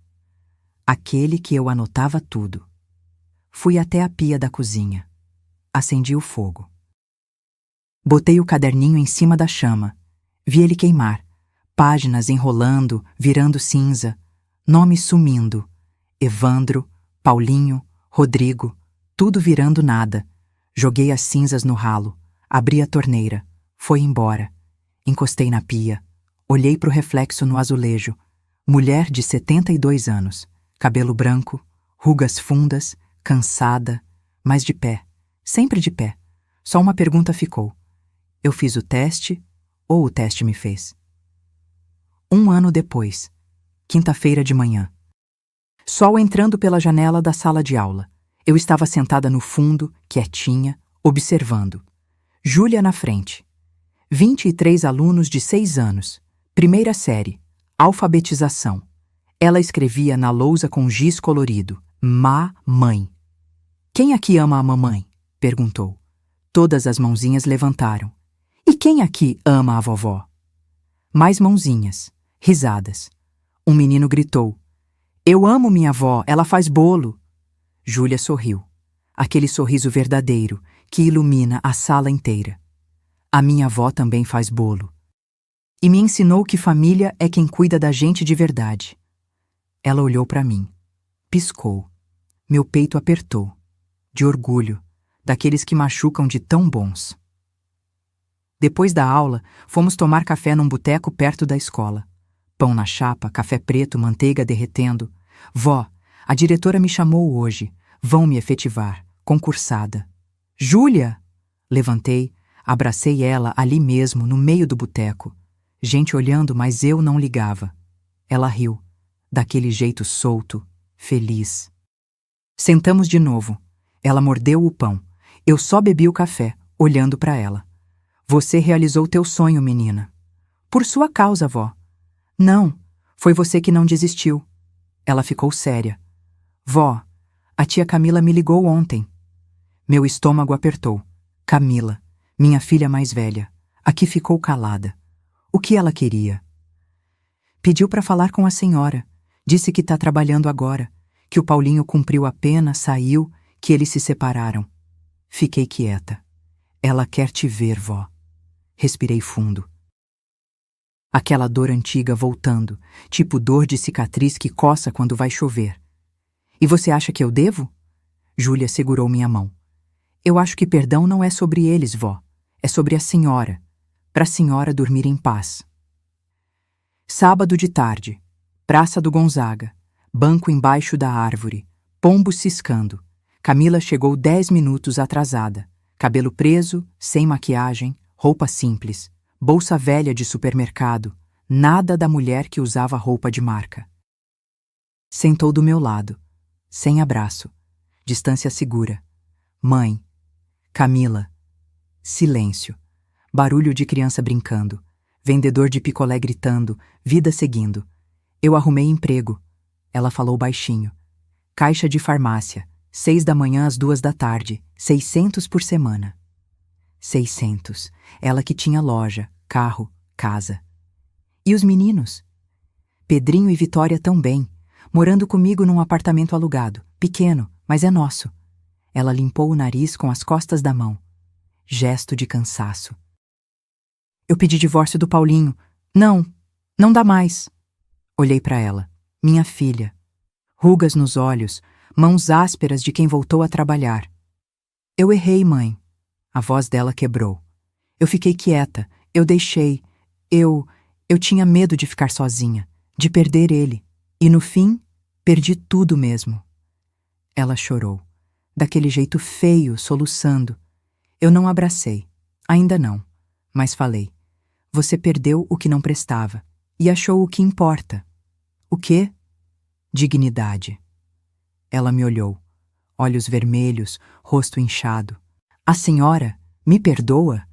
Speaker 1: Aquele que eu anotava tudo. Fui até a pia da cozinha. Acendi o fogo. Botei o caderninho em cima da chama. Vi ele queimar. Páginas enrolando, virando cinza. Nomes sumindo. Evandro, Paulinho, Rodrigo. Tudo virando nada. Joguei as cinzas no ralo. Abri a torneira. Foi embora. Encostei na pia. Olhei para o reflexo no azulejo. Mulher de 72 anos. Cabelo branco. Rugas fundas. Cansada. Mas de pé. Sempre de pé. Só uma pergunta ficou. Eu fiz o teste ou o teste me fez? 1 ano depois. Quinta-feira de manhã. Sol entrando pela janela da sala de aula. Eu estava sentada no fundo, quietinha, observando. Júlia na frente. 23 alunos de 6 anos. Primeira série. Alfabetização. Ela escrevia na lousa com giz colorido. Mãe. Quem aqui ama a mamãe? Perguntou. Todas as mãozinhas levantaram. E quem aqui ama a vovó? Mais mãozinhas. Risadas. Um menino gritou. Eu amo minha avó, ela faz bolo. Júlia sorriu. Aquele sorriso verdadeiro que ilumina a sala inteira. A minha avó também faz bolo. E me ensinou que família é quem cuida da gente de verdade. Ela olhou para mim. Piscou. Meu peito apertou. De orgulho, daqueles que machucam de tão bons. Depois da aula, fomos tomar café num boteco perto da escola. Pão na chapa, café preto, manteiga derretendo. Vó, a diretora me chamou hoje. Vão me efetivar. Concursada. Júlia! Levantei, abracei ela ali mesmo, no meio do boteco. Gente olhando, mas eu não ligava. Ela riu, daquele jeito solto, feliz. Sentamos de novo. Ela mordeu o pão. Eu só bebi o café, olhando para ela. Você realizou teu sonho, menina. Por sua causa, vó. Não, foi você que não desistiu. Ela ficou séria. Vó, a tia Camila me ligou ontem. Meu estômago apertou. Camila, minha filha mais velha, a que ficou calada. O que ela queria? Pediu para falar com a senhora. Disse que está trabalhando agora, que o Paulinho cumpriu a pena, saiu, que eles se separaram. Fiquei quieta. Ela quer te ver, vó. Respirei fundo. Aquela dor antiga voltando, tipo dor de cicatriz que coça quando vai chover. E você acha que eu devo? Júlia segurou minha mão. Eu acho que perdão não é sobre eles, vó. É sobre a senhora. Para a senhora dormir em paz. Sábado de tarde. Praça do Gonzaga. Banco embaixo da árvore. Pombos ciscando. Camila chegou 10 minutos atrasada. Cabelo preso, sem maquiagem, roupa simples. Bolsa velha de supermercado. Nada da mulher que usava roupa de marca. Sentou do meu lado. Sem abraço. Distância segura. Mãe. Camila. Silêncio. Barulho de criança brincando. Vendedor de picolé gritando. Vida seguindo. Eu arrumei emprego. Ela falou baixinho. Caixa de farmácia. 6 da manhã às 2 da tarde. 600 por semana. 600. Ela que tinha loja, carro, casa. E os meninos? Pedrinho e Vitória também. Morando comigo num apartamento alugado. Pequeno, mas é nosso. Ela limpou o nariz com as costas da mão. Gesto de cansaço. Eu pedi divórcio do Paulinho. Não, não dá mais. Olhei para ela. Minha filha. Rugas nos olhos, mãos ásperas de quem voltou a trabalhar. Eu errei, mãe. A voz dela quebrou. Eu fiquei quieta, eu deixei. Eu tinha medo de ficar sozinha, de perder ele. E no fim, perdi tudo mesmo. Ela chorou. Daquele jeito feio, soluçando. Eu não abracei. Ainda não. Mas falei. Você perdeu o que não prestava. E achou o que importa. O quê? Dignidade. Ela me olhou. Olhos vermelhos, rosto inchado. A senhora me perdoa?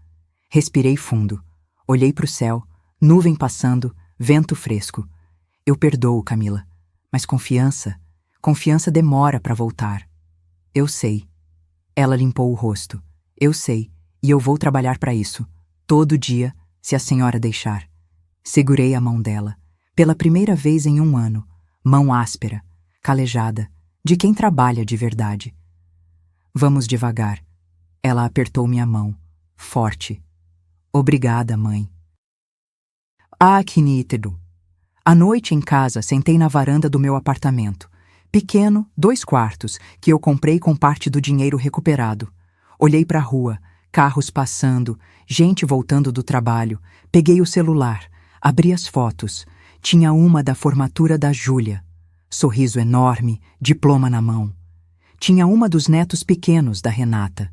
Speaker 1: Respirei fundo. Olhei para o céu, nuvem passando, vento fresco. Eu perdoo, Camila. Mas confiança demora para voltar. Eu sei. Ela limpou o rosto. Eu sei, e eu vou trabalhar para isso. Todo dia, se a senhora deixar. Segurei a mão dela. Pela primeira vez em 1 ano. Mão áspera, calejada, de quem trabalha de verdade. Vamos devagar. Ela apertou minha mão, forte. Obrigada, mãe. Ah, que nítido. À noite em casa, sentei na varanda do meu apartamento. Pequeno, 2 quartos, que eu comprei com parte do dinheiro recuperado. Olhei para a rua, carros passando, gente voltando do trabalho. Peguei o celular, abri as fotos. Tinha uma da formatura da Júlia. Sorriso enorme, diploma na mão. Tinha uma dos netos pequenos da Renata.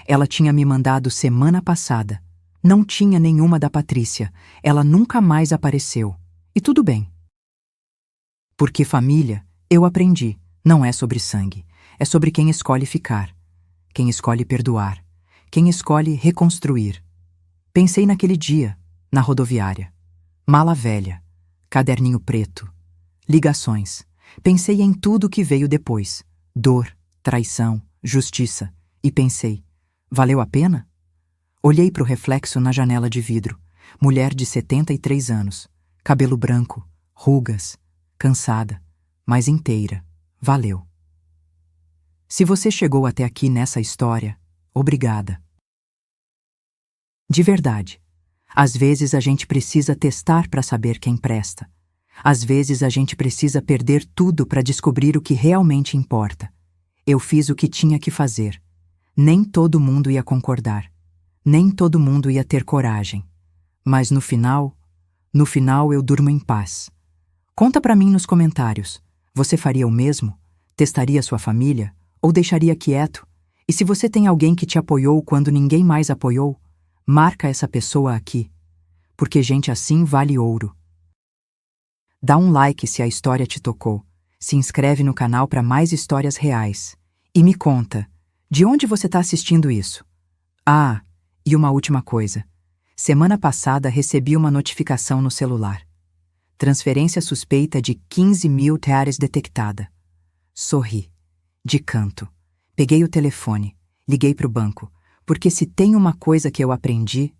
Speaker 1: Ela tinha me mandado semana passada. Não tinha nenhuma da Patrícia. Ela nunca mais apareceu. E tudo bem. Porque família, eu aprendi, não é sobre sangue. É sobre quem escolhe ficar. Quem escolhe perdoar. Quem escolhe reconstruir. Pensei naquele dia, na rodoviária. Mala velha. Caderninho preto. Ligações. Pensei em tudo que veio depois. Dor, traição, justiça. E pensei, valeu a pena? Olhei para o reflexo na janela de vidro. Mulher de 73 anos. Cabelo branco, rugas, cansada, mas inteira. Valeu. Se você chegou até aqui nessa história, obrigada. De verdade. Às vezes a gente precisa testar para saber quem presta. Às vezes a gente precisa perder tudo para descobrir o que realmente importa. Eu fiz o que tinha que fazer. Nem todo mundo ia concordar. Nem todo mundo ia ter coragem. Mas no final eu durmo em paz. Conta pra mim nos comentários. Você faria o mesmo? Testaria sua família? Ou deixaria quieto? E se você tem alguém que te apoiou quando ninguém mais apoiou, marca essa pessoa aqui. Porque gente assim vale ouro. Dá um like se a história te tocou. Se inscreve no canal para mais histórias reais. E me conta, de onde você está assistindo isso? Ah, e uma última coisa. Semana passada recebi uma notificação no celular. Transferência suspeita de 15 mil reais detectada. Sorri. De canto. Peguei o telefone. Liguei para o banco. Porque se tem uma coisa que eu aprendi,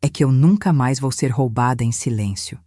Speaker 1: é que eu nunca mais vou ser roubada em silêncio.